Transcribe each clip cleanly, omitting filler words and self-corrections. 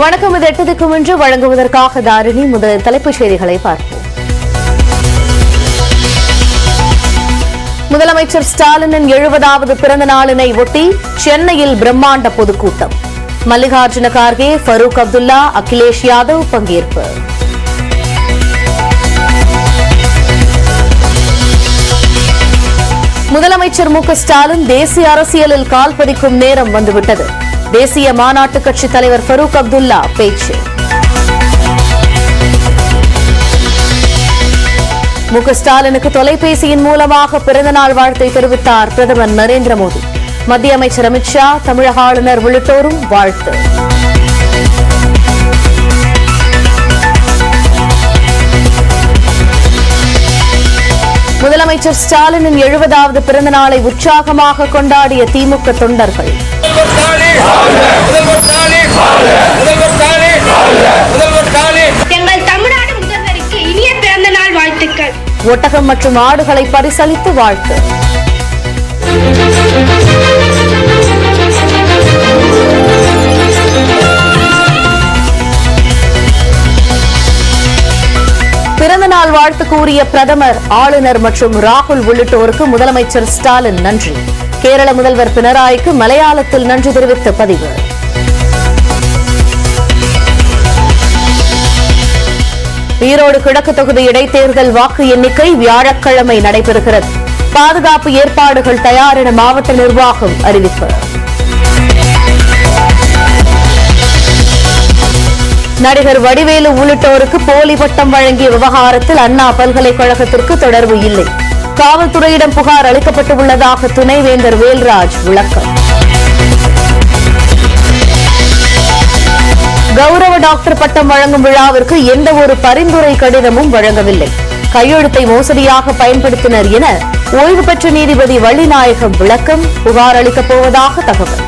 வணக்கம். இது 8 திக்கும் என்று வழங்குவதற்காக தாரிணி. முதல் தலைப்புச் செய்திகளை பார்ப்போம். முதலமைச்சர் ஸ்டாலினின் 70வது பிறந்த நாளினை ஒட்டி சென்னையில் பிரம்மாண்ட பொதுக்கூட்டம். மல்லிகார்ஜுன கார்கே, ஃபரூக் அப்துல்லா, அகிலேஷ் யாதவ் பங்கேற்பு. முதலமைச்சர் மு க ஸ்டாலின் தேசிய அரசியலில் கால் பதிக்கும் நேரம் வந்துவிட்டது. தேசிய மாநாட்டுக் கட்சித் தலைவர் ஃபரூக் அப்துல்லா பேச்சு. மு க ஸ்டாலினுக்கு தொலைபேசியின் மூலமாக பிறந்தநாள் வாழ்த்தை தெரிவித்தார் பிரதமர் நரேந்திர மோடி. மத்திய அமைச்சர் அமித் ஷா, தமிழக ஆளுநர் உள்ளிட்டோரும் வாழ்த்து. முதலமைச்சர் ஸ்டாலினின் 70வது பிறந்த நாளை உற்சாகமாக கொண்டாடிய திமுக தொண்டர்கள். எங்கள் தமிழ்நாடு முதல்வருக்கு இனிய பிறந்த நாள் வாழ்த்துக்கள். ஒட்டகம் மற்றும் ஆடுகளை பரிசளித்து வாழ்த்து. பிறந்தநாள் வாழ்த்து கூறிய பிரதமர், ஆளுநர் மற்றும் ராகுல் உள்ளிட்டோருக்கு முதலமைச்சர் ஸ்டாலின் நன்றி. கேரள முதல்வர் பினராயிக்கு மலையாளத்தில் நன்றி தெரிவித்த பதிவு. ஈரோடு கிழக்கு தொகுதி இடைத்தேர்தல் வாக்கு எண்ணிக்கை வியாழக்கிழமை நடைபெறுகிறது. பாதுகாப்பு ஏற்பாடுகள் தயார் என மாவட்ட நிர்வாகம் அறிவிப்பு. நடிகர் வடிவேலு உள்ளிட்டோருக்கு போலி பட்டம் வழங்கிய விவகாரத்தில் அண்ணா பல்கலைக்கழகத்திற்கு தொடர்பு இல்லை. காவல்துறையிடம் புகார் அளிக்கப்பட்டுள்ளதாக துணைவேந்தர் வேல்ராஜ் விளக்கம். கௌரவ டாக்டர் பட்டம் வழங்கும் விழாவிற்கு எந்த ஒரு பரிந்துரை கடிதமும் வழங்கவில்லை. கையெழுத்தை மோசடியாக பயன்படுத்தினர் என ஓய்வு பெற்ற நீதிபதி வள்ளிநாயகம் விளக்கம். புகார் அளிக்கப் போவதாக தகவல்.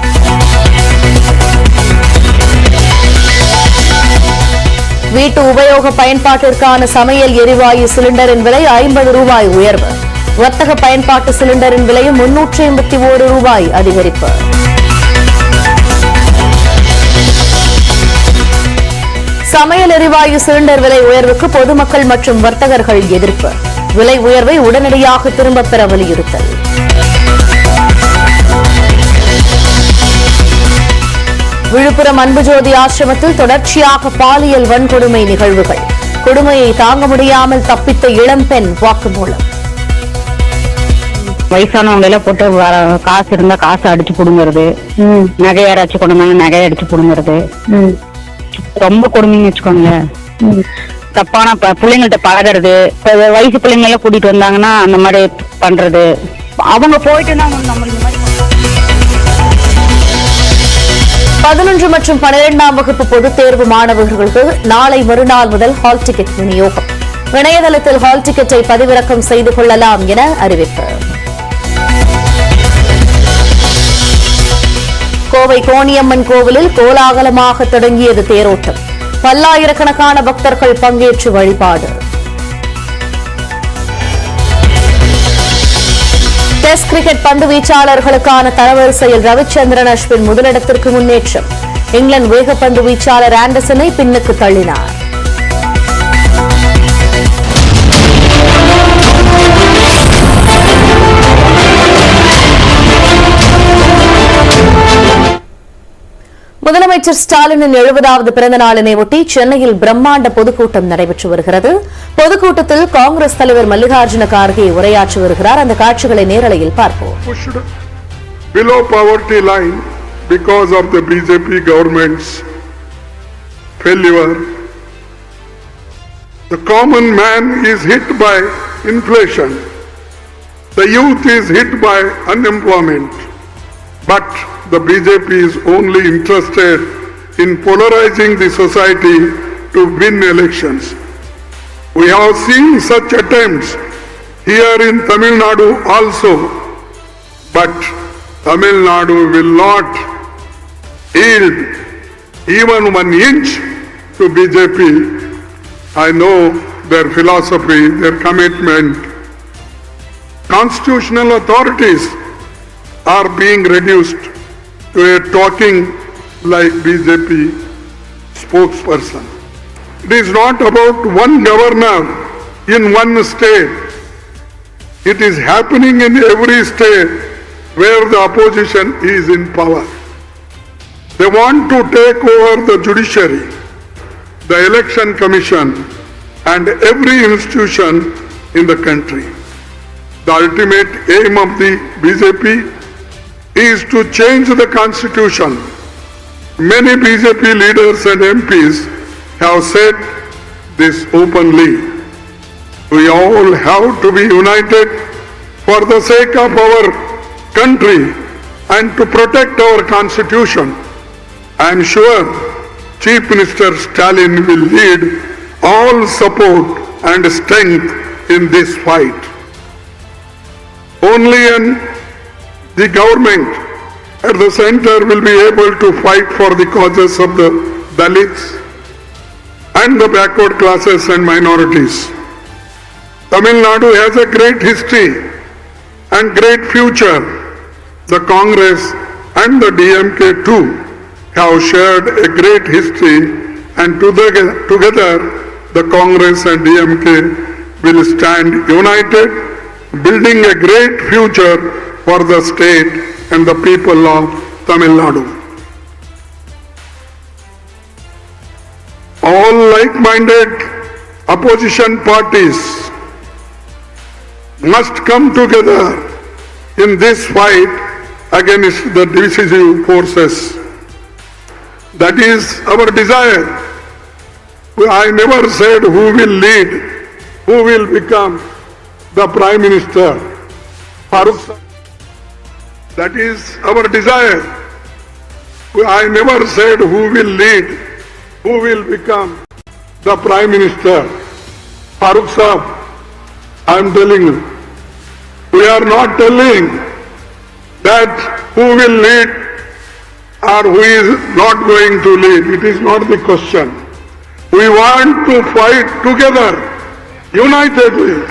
வீட்டு உபயோக பயன்பாட்டிற்கான சமையல் எரிவாயு சிலிண்டரின் விலை 50 ரூபாய் உயர்வு. வர்த்தக பயன்பாட்டு சிலிண்டரின் விலையும் 381 ரூபாய் அதிகரிப்பு. சமையல் எரிவாயு சிலிண்டர் விலை உயர்வுக்கு பொதுமக்கள் மற்றும் வர்த்தகர்கள் எதிர்ப்பு. விலை உயர்வை உடனடியாக திரும்பப் பெற வலியுறுத்தல். விழுப்புரம் அன்புஜோதி ஆசிரமத்தில் தொடர்ச்சியாக பாலியல் வன்கொடுமை நிகழ்வுகள். கொடுமையை தாங்க முடியாமல் தப்பித்த இளம்பெண் வாக்குமூலம். வயசானவங்க எல்லாம் போட்டு காசு இருந்தா காசு அடிச்சு புடுங்கிறது, நகை யாராச்சும் கொண்டு நகையை அடிச்சு புடுங்கிறது, ரொம்ப கொடுமைன்னு வச்சுக்கோங்க. தப்பான பிள்ளைங்கள்ட்ட பழகிறது, வயசு பிள்ளைங்க எல்லாம் கூட்டிட்டு வந்தாங்கன்னா அந்த மாதிரி பண்றது. அவங்க போயிட்டு நம்ம இந்த மாதிரி 11 மற்றும் 12ஆம் வகுப்பு பொதுத் தேர்வு மாணவர்களுக்கு நாளை மறுநாள் முதல் ஹால் டிக்கெட் விநியோகம். இணையதளத்தில் ஹால் டிக்கெட்டை பதிவிறக்கம் செய்து கொள்ளலாம் என அறிவிப்பு. கோவை கோணியம்மன் கோவிலில் கோலாகலமாக தொடங்கியது தேரோட்டம். பல்லாயிரக்கணக்கான பக்தர்கள் பங்கேற்று வழிபாடு. டெஸ்ட் கிரிக்கெட் பந்து வீச்சாளர்களுக்கான தரவரிசையில் ரவிச்சந்திரன் அஸ்வின் முதலிடத்திற்கு முன்னேற்றம். இங்கிலாந்து வேகப்பந்து வீச்சாளர் ஆண்டர்சனை பின்னுக்கு தள்ளினார். முதலமைச்சர் ஸ்டாலினின் 70வது பிறந்த நாளினை ஒட்டி சென்னையில் பிரம்மாண்ட பொதுக்கூட்டம் நடைபெற்று வருகிறது. பொதுக்கூட்டத்தில் காங்கிரஸ் தலைவர் மல்லிகார்ஜுன கார்கே உரையாற்றி வருகிறார். அந்த காட்சிகளை நேரலையில் பார்ப்போம். Below poverty line because of the BJP government's failure. The common man is hit by inflation. The youth is hit by unemployment. But the BJP is only interested in polarizing the society to win elections. We have seen such attempts here in Tamil Nadu also, but Tamil Nadu will not yield even 1 inch to BJP. I know their philosophy, their commitment. Constitutional authorities are being reduced to a talking like BJP. spokesperson. It is not about one governor in one state. It is happening in every state where the opposition is in power. They want to take over the judiciary, the election commission, and every institution in the country. The ultimate aim of the BJP is to change the constitution. Many BJP leaders and MPs have said this openly. We all have to be united for the sake of our country and to protect our constitution. I am sure Chief Minister Stalin will lead all support and strength in this fight. Only the government at the center will be able to fight for the causes of the Dalits and the backward classes and minorities. Tamil Nadu has a great history and great future. The Congress and the DMK too have shared a great history, and together the Congress and DMK will stand united, building a great future for the state and the people of Tamil Nadu. All like-minded opposition parties must come together in this fight against the divisive forces. That is our desire. I never said who will lead, who will become the Prime Minister. Farooq Sahib. That is our desire. I never said who will lead, who will become the Prime Minister. Farooq Sahib, I am telling you, we are not telling that who will lead or who is not going to lead. It is not the question. We want to fight together, unitedly.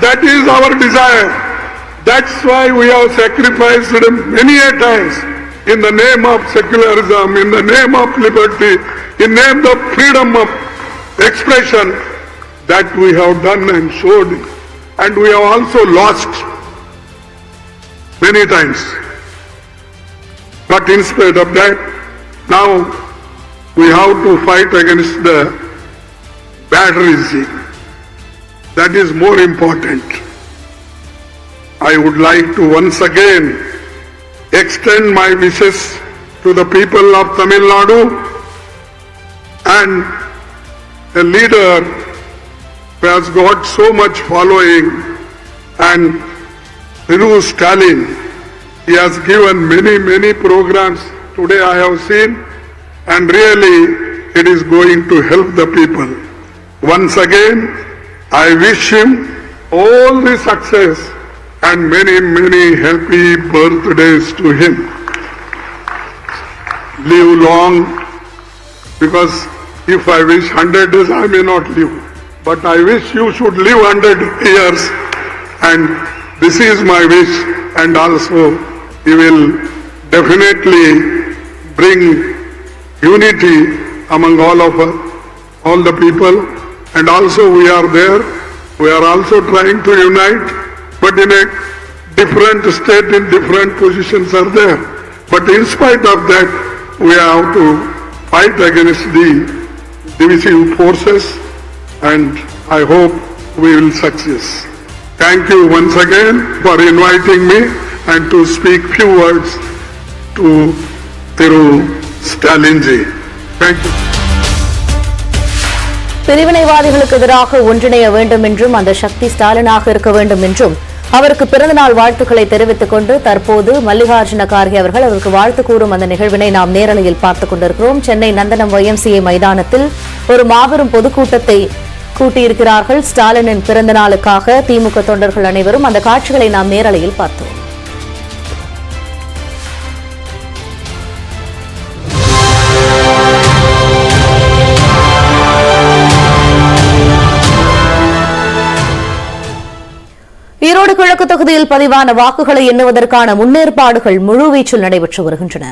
That is our desire. That's why we have sacrificed many a times in the name of secularism, in the name of liberty, in the name of freedom of expression. That we have done and showed. And we have also lost many times. But in spite of that, now we have to fight against the bad regime. That is more important. I would like to once again extend my wishes to the people of Tamil Nadu, and a leader who has got so much following, and Thinu Stalin. He has given many programs today I have seen, and really it is going to help the people. Once again, I wish him all the success and many happy birthdays to him. Live long, because if I wish 100 days, I may not live. But I wish you should live 100 years, and this is my wish, and also he will definitely bring unity among all of us, all the people, and also we are there. We are also trying to unite, but in a different state, in different positions are there. But in spite of that, we have to fight against the divisive forces, and I hope we will succeed. Thank you once again for inviting me and to speak few words to Thiru Stalinji. Thank you. பிரிவினைவாதிகளுக்கு எதிராக ஒன்றிணைய வேண்டும் என்றும் அந்த சக்தி ஸ்டாலினாக இருக்க வேண்டும் என்றும் அவருக்கு பிறந்தநாள் வாழ்த்துக்களை தெரிவித்துக் கொண்டு தற்போது மல்லிகார்ஜுன கார்கே அவர்கள் அவருக்கு வாழ்த்து கூறும் அந்த நிகழ்வினை நாம் நேரலையில் பார்த்துக் கொண்டிருக்கிறோம். சென்னை நந்தனம் YMCA மைதானத்தில் ஒரு மாபெரும் பொதுக்கூட்டத்தை கூட்டியிருக்கிறார்கள். ஸ்டாலினின் பிறந்த நாளுக்காக திமுக தொண்டர்கள் அனைவரும் அந்த காட்சிகளை நாம் நேரலையில் பார்த்தோம். ஈரோடு கிழக்கு தொகுதியில் பதிவான வாக்குகளை எண்ணுவதற்கான முன்னேற்பாடுகள் முழுவீச்சில் நடைபெற்று வருகின்றன.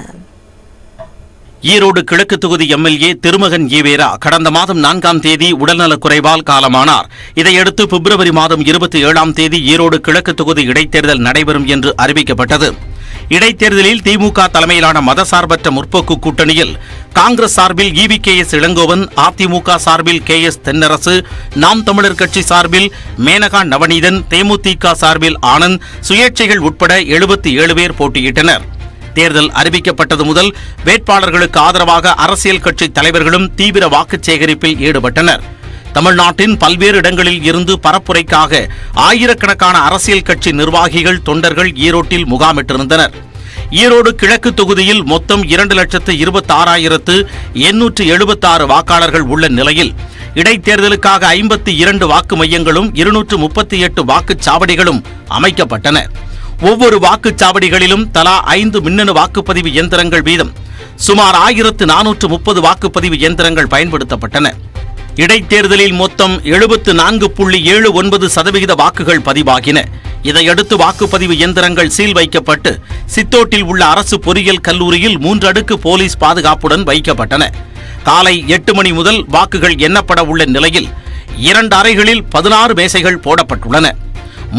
ஈரோடு கிழக்கு தொகுதி எம்எல்ஏ திருமகன் ஈவேரா கடந்த மாதம் 4ஆம் தேதி உடல்நலக் குறைவால் காலமானார். இதையடுத்து பிப்ரவரி மாதம் 27ஆம் தேதி ஈரோடு கிழக்கு தொகுதி இடைத்தேர்தல் நடைபெறும் என்று அறிவிக்கப்பட்டது. இடைத்தேர்தலில் திமுக தலைமையிலான மதசார்பற்ற முற்போக்கு கூட்டணியில் காங்கிரஸ் சார்பில் EVKS இளங்கோவன், அதிமுக சார்பில் KS தென்னரசு, நாம் தமிழர் கட்சி சார்பில் மேனகா நவநீதன், தேமுதிக சார்பில் ஆனந்த், சுயேட்சைகள் உட்பட 77 பேர் போட்டியிட்டனர். தேர்தல் அறிவிக்கப்பட்டது முதல் வேட்பாளர்களுக்கு ஆதரவாக அரசியல் கட்சி தலைவர்களும் தீவிர வாக்குச் சேகரிப்பில் ஈடுபட்டனர். தமிழ்நாட்டின் பல்வேறு இடங்களில் இருந்து பரப்புரைக்காக ஆயிரக்கணக்கான அரசியல் கட்சி நிர்வாகிகள், தொண்டர்கள் ஈரோட்டில் முகாமிட்டிருந்தனர். ஈரோடு கிழக்கு தொகுதியில் மொத்தம் 2,26,876 வாக்காளர்கள் உள்ள நிலையில் இடைத்தேர்தலுக்காக 52 வாக்கு மையங்களும் 238 வாக்குச்சாவடிகளும் அமைக்கப்பட்டன. ஒவ்வொரு வாக்குச்சாவடிகளிலும் தலா 5 மின்னணு வாக்குப்பதிவு இயந்திரங்கள் வீதம் சுமார் 1,430 வாக்குப்பதிவு இயந்திரங்கள் பயன்படுத்தப்பட்டன. இடைத்தேர்தலில் மொத்தம் 74.79% வாக்குகள் பதிவாகின. இதையடுத்து வாக்குப்பதிவு இயந்திரங்கள் சீல் வைக்கப்பட்டு சித்தோட்டில் உள்ள அரசு பொறியியல் கல்லூரியில் 3 அடுக்கு போலீஸ் பாதுகாப்புடன் வைக்கப்பட்டன. காலை 8 மணி முதல் வாக்குகள் எண்ணப்பட உள்ள நிலையில் 2 அறைகளில் 16 மேசைகள் போடப்பட்டுள்ளன.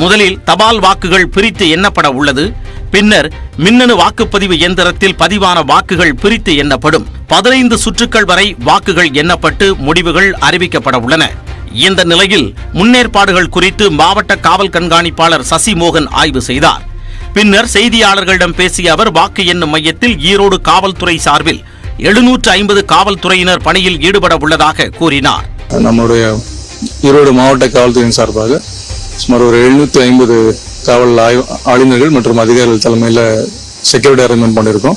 முதலில் தபால் வாக்குகள் பிரித்து எண்ணப்பட உள்ளது. பின்னர் மின்னணு வாக்குப்பதிவு இயந்திரத்தில் பதிவான வாக்குகள் பிரித்து எண்ணப்படும். 15 சுற்றுக்கள் வரை வாக்குகள் எண்ணப்பட்டு முடிவுகள் அறிவிக்கப்பட உள்ளன. இந்த நிலையில் முன்னேற்பாடுகள் குறித்து மாவட்ட காவல் கண்காணிப்பாளர் சசிமோகன் ஆய்வு செய்தார். பின்னர் செய்தியாளர்களிடம் பேசிய அவர் வாக்கு எண்ணும் மையத்தில் ஈரோடு காவல்துறை சார்பில் 750 காவல்துறையினர் பணியில் ஈடுபட உள்ளதாக கூறினார். நம்முடைய ஈரோடு மாவட்ட காவல்துறையின் சார்பாக சுமார் ஒரு 750 காவல் ஆளுநர்கள் மற்றும் அதிகாரிகள் தலைமையில் செக்யூரிட்டி அரேஞ்ச்மெண்ட் பண்ணியிருக்கோம்.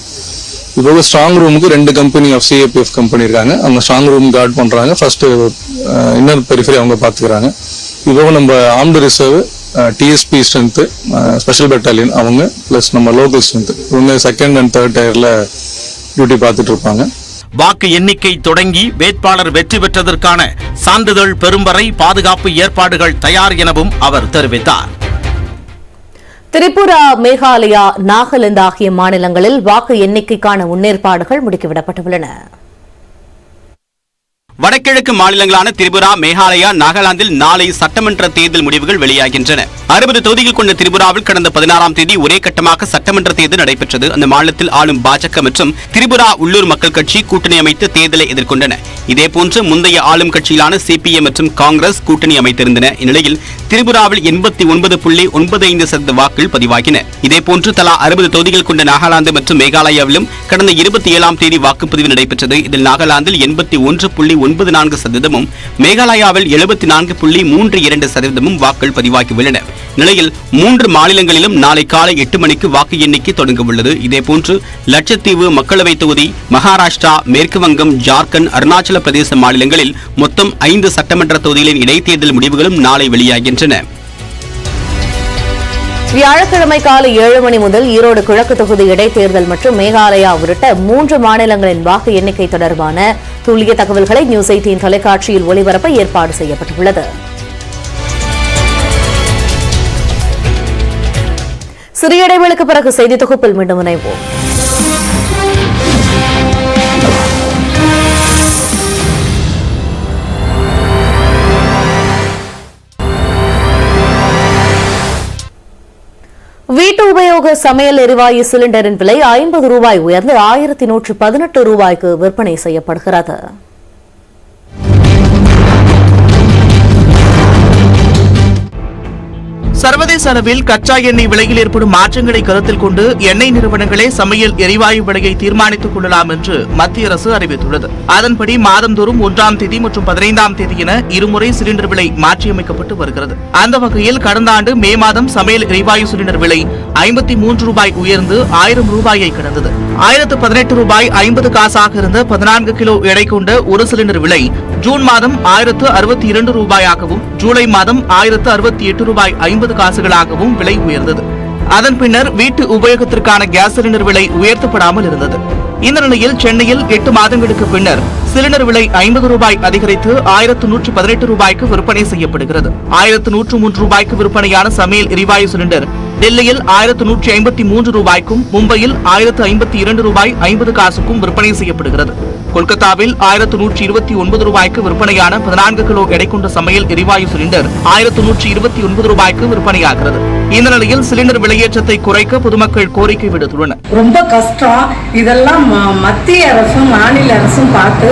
இப்போ ஸ்ட்ராங் ரூமுக்கு 2 கம்பெனி ஆஃப் CAPF கம்பெனி இருக்காங்க. அவங்க ஸ்ட்ராங் ரூம் கார்ட் பண்றாங்க. ஃபர்ஸ்ட் இன்னர் பெரிஃபரி அவங்க பார்த்துக்கிறாங்க. இப்போ நம்ம armed reserve, TSP strength, special battalion அவங்க பிளஸ் நம்ம லோக்கல் ஸ்ட்ரென்த் இவங்க 2nd and 3rd டயர்ல டியூட்டி பார்த்துட்டு இருப்பாங்க. வாக்கு எண்ணிக்கை தொடங்கி வேட்பாளர் வெற்றி பெற்றதற்கான சான்றிதழ் பெறும் வரை பாதுகாப்பு ஏற்பாடுகள் தயார் எனவும் அவர் தெரிவித்தார். திரிபுரா, மேகாலயா, நாகாலாந்து ஆகிய மாநிலங்களில் வாக்கு எண்ணிக்கைக்கான முன்னேற்பாடுகள் முடுக்கிவிடப்பட்டுள்ளன. வடகிழக்கு மாநிலங்களான திரிபுரா, மேகாலயா, நாகாலாந்தில் நாளை சட்டமன்ற தேர்தல் முடிவுகள் வெளியாகின்றன. 60 தொகுதிகள் கொண்ட திரிபுராவில் கடந்த 16ஆம் தேதி ஒரே கட்டமாக சட்டமன்ற தேர்தல் நடைபெற்றது. அந்த மாநிலத்தில் ஆளும் பாஜக மற்றும் திரிபுரா உள்ளூர் மக்கள் கட்சி கூட்டணி அமைத்து தேர்தலை எதிர்கொண்டன. இதேபோன்று முந்தைய ஆளும் கட்சியிலான CPM மற்றும் காங்கிரஸ் கூட்டணி அமைத்திருந்தன. இந்நிலையில் திரிபுராவில் 89.95% வாக்குகள் பதிவாகின. இதேபோன்று தலா 60 தொகுதிகள் கொண்ட நாகாலாந்து மற்றும் மேகாலயாவிலும் கடந்த 27ஆம் தேதி வாக்குப்பதிவு நடைபெற்றது. இதில் நாகாலாந்தில் 81.94%, மேகாலயாவில் 74.32% வாக்குகள் பதிவாகியுள்ளன. நிலையில் 3 மாநிலங்களிலும் நாளை காலை 8 மணிக்கு வாக்கு எண்ணிக்கை தொடங்க உள்ளது. இதேபோன்று லட்சத்தீவு மக்களவை தொகுதி, மகாராஷ்டிரா, மேற்கு வங்கம், ஜார்க்கண்ட், அருணாச்சல பிரதேச மாநிலங்களில் மொத்தம் 5 சட்டமன்ற தொகுதிகளின் இடைத்தேர்தல் முடிவுகளும் நாளை வெளியாகின்றன. வியாழக்கிழமை காலை 7 மணி முதல் ஈரோடு கிழக்கு தொகுதி இடைத்தேர்தல் மற்றும் மேகாலயா உள்ளிட்ட 3 மாநிலங்களின் வாக்கு எண்ணிக்கை தொடர்பான துல்லிய தகவல்களை நியூஸ் 18 தொலைக்காட்சியில் ஒளிபரப்ப ஏற்பாடு செய்யப்பட்டுள்ளது. சிறிய இடைவெளிக்கு பிறகு செய்தி தொகுப்பில் மீண்டும் இணைவோம். வீட்டு உபயோக சமையல் எரிவாயு சிலிண்டரின் விலை 50 ரூபாய் உயர்ந்து 1118 ரூபாய்க்கு விற்பனை செய்யப்படுகிறது. சர்வதேச அளவில் கச்சா எண்ணெய் விலையில் ஏற்படும் மாற்றங்களை கருத்தில் கொண்டு எண்ணெய் நிறுவனங்களே சமையல் எரிவாயு விலையை தீர்மானித்துக் கொள்ளலாம் என்று மத்திய அரசு அறிவித்துள்ளது. அதன்படி மாதந்தோறும் 1ஆம் தேதி மற்றும் 15ஆம் தேதி என இருமுறை சிலிண்டர் விலை மாற்றியமைக்கப்பட்டு வருகிறது. அந்த வகையில் கடந்த ஆண்டு மே மாதம் சமையல் எரிவாயு சிலிண்டர் விலை 53 ரூபாய் உயர்ந்து 1000 ரூபாயை கடந்தது. 1018 ரூபாய் 50 காசாக இருந்த 14 கிலோ எடை கொண்ட ஒரு சிலிண்டர் விலை ஜூன் மாதம் 1062 ரூபாயாகவும், ஜூலை மாதம் 1068 ரூபாய் 50 காசுகளாகவும் விலை உயர்ந்தது. அதன் பின்னர் வீட்டு உபயோகத்திற்கான கேஸ் சிலிண்டர் விலை உயர்த்தப்படாமல் இருந்தது. இந்த நிலையில் சென்னையில் 8 மாதங்களுக்கு பின்னர் சிலிண்டர் விலை 50 ரூபாய் அதிகரித்து 1118 ரூபாய்க்கு விற்பனை செய்யப்படுகிறது. 1103 ரூபாய்க்கு விற்பனையான சமையல் எரிவாயு சிலிண்டர் டெல்லியில் 1153 ரூபாய்க்கும், மும்பையில் 1052 ரூபாய் 50 காசுக்கும் விற்பனை செய்யப்படுகிறது. கொல்கத்தாவில் 1129 ரூபாய்க்கு விற்பனையான 14 கிலோ எடை கொண்ட சமையல் எரிவாயு சிலிண்டர் 1129 ரூபாய்க்கு விற்பனையாகிறது. இந்த நிலையில் சிலிண்டர் விலையேற்றத்தை குறைக்க பொதுமக்கள் கோரிக்கை விடுத்துள்ளனர். ரொம்ப கஷ்டம். இதெல்லாம் மத்திய அரசும் மாநில அரசும் பார்த்து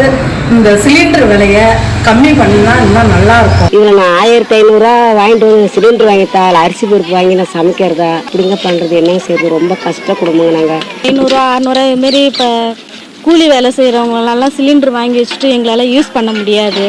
இந்த சிலிண்டர் விலையை கம்மி பண்ணினா இன்னும் நல்லா இருக்கும். இதுல நான் 1500 ரூபா வாங்கிட்டு வந்து சிலிண்டர் வாங்கிட்டால் அரிசி பருப்பு வாங்கி நான் சமைக்கிறதா இப்படிங்க பண்றது என்ன செய்யுது? ரொம்ப கஷ்ட குடும்பங்க. நாங்க 500 600 இது மாதிரி இப்ப கூலி வேலை செய்கிறவங்களெல்லாம் சிலிண்டர் வாங்கி வச்சுட்டு எங்களால் யூஸ் பண்ண முடியாது.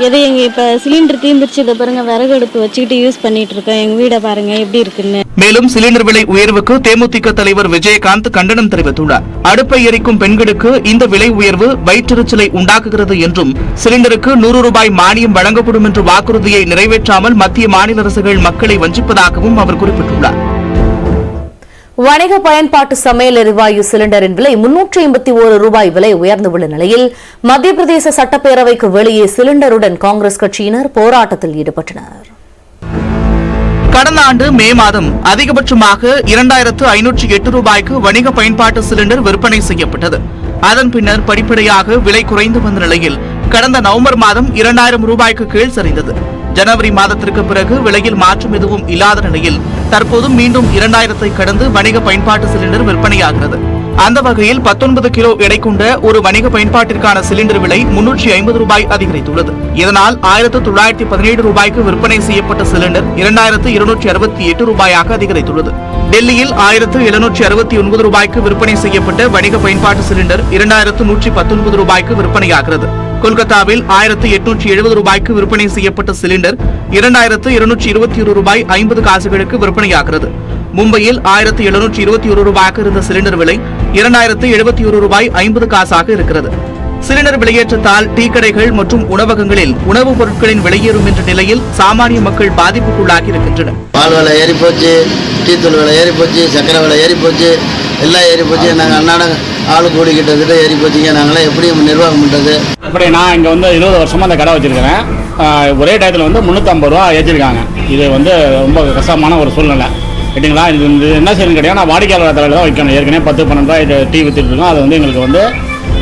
எங்கள் இப்போ சிலிண்டர் தீர்ந்துருச்சு, இதை பாருங்க விறகு அடுப்பு வச்சுக்கிட்டு யூஸ் பண்ணிட்டு இருக்கோம். எங்கள் வீடை பாருங்க எப்படி இருக்குன்னு. மேலும் சிலிண்டர் விலை உயர்வுக்கு தேமுதிக தலைவர் விஜயகாந்த் கண்டனம் தெரிவித்துள்ளார். அடுப்பை எரிக்கும் பெண்களுக்கு இந்த விலை உயர்வு வயிற்றெரிச்சலை உண்டாக்குகிறது என்றும், சிலிண்டருக்கு 100 ரூபாய் மானியம் வழங்கப்படும் என்ற வாக்குறுதியை நிறைவேற்றாமல் மத்திய மாநில அரசுகள் மக்களை வஞ்சிப்பதாகவும் அவர் குறிப்பிட்டுள்ளார். வணிக பயன்பாட்டு சமையல் எரிவாயு சிலிண்டரின் விலை 381 ரூபாய் விலை உயர்ந்துள்ள நிலையில் மத்திய பிரதேச சட்டப்பேரவைக்கு வெளியே சிலிண்டருடன் காங்கிரஸ் கட்சியினர் போராட்டத்தில் ஈடுபட்டனர். கடந்த ஆண்டு மே மாதம் அதிகபட்சமாக 2508 ரூபாய்க்கு வணிக பயன்பாட்டு சிலிண்டர் விற்பனை செய்யப்பட்டது. அதன் பின்னர் படிப்படியாக விலை குறைந்து வந்த நிலையில் கடந்த நவம்பர் மாதம் 2000 ரூபாய்க்கு கீழ் சரிந்தது. ஜனவரி மாதத்திற்கு பிறகு விலையில் மாற்றம் எதுவும் இல்லாத நிலையில் தற்போது மீண்டும் 2000 கடந்து வணிக பயன்பாட்டு சிலிண்டர் விற்பனையாகிறது. அந்த வகையில் 19 கிலோ எடை கொண்ட ஒரு வணிக பயன்பாட்டிற்கான சிலிண்டர் விலை 350 ரூபாய் அதிகரித்துள்ளது. இதனால் 1917 ரூபாய்க்கு விற்பனை செய்யப்பட்ட சிலிண்டர் 2268 ரூபாயாக அதிகரித்துள்ளது. டெல்லியில் 1769 ரூபாய்க்கு விற்பனை செய்யப்பட்ட வணிக பயன்பாட்டு சிலிண்டர் 2119 ரூபாய்க்கு விற்பனையாகிறது. கொல்கத்தாவில் 1870 ரூபாய்க்கு விற்பனை செய்யப்பட்ட சிலிண்டர் 2221 ரூபாய் 50 காசுகளுக்கு விற்பனையாகிறது. மும்பையில் 1721 ரூபாய்க்கு இருந்த சிலிண்டர் விலை 2071 ரூபாய் 50 காசாக இருக்கிறது. சிலிண்டர் விலையேற்றத்தால் டீ கடைகள் மற்றும் உணவகங்களில் உணவுப் பொருட்களின் விலையேறும் என்ற நிலையில் சாமானிய மக்கள் பாதிப்புக்குள்ளாகி இருக்கின்றனர். பால் விலை ஏறி போச்சு, டீ தூள் விலை ஏறி போச்சு, சக்கரை விலை ஏறி போச்சு, எல்லாம் ஏறி போச்சு. நாங்கள் அன்னாடம் ஆளு கூடி கிட்ட ஏறி போச்சுங்க. நாங்களாம் எப்படி நிர்வாகம் பண்ணுறது? அப்படி நான் இங்கே 20 வருஷமாக அந்த கடை வச்சிருக்கிறேன். ஒரே டயத்தில் 350 ரூபா ஏற்றிருக்காங்க. இது ரொம்ப கஷ்டமான ஒரு சூழ்நிலை கேட்டிங்களா. இது என்ன செய்யணும் கேட்டீங்கன்னா, நான் வாடிக்கையாளர் தலையில் தான் வைக்கணும். ஏற்கனவே 10-12 ரூபாய் டீ வித்துட்டு இருக்கோம். அது எங்களுக்கு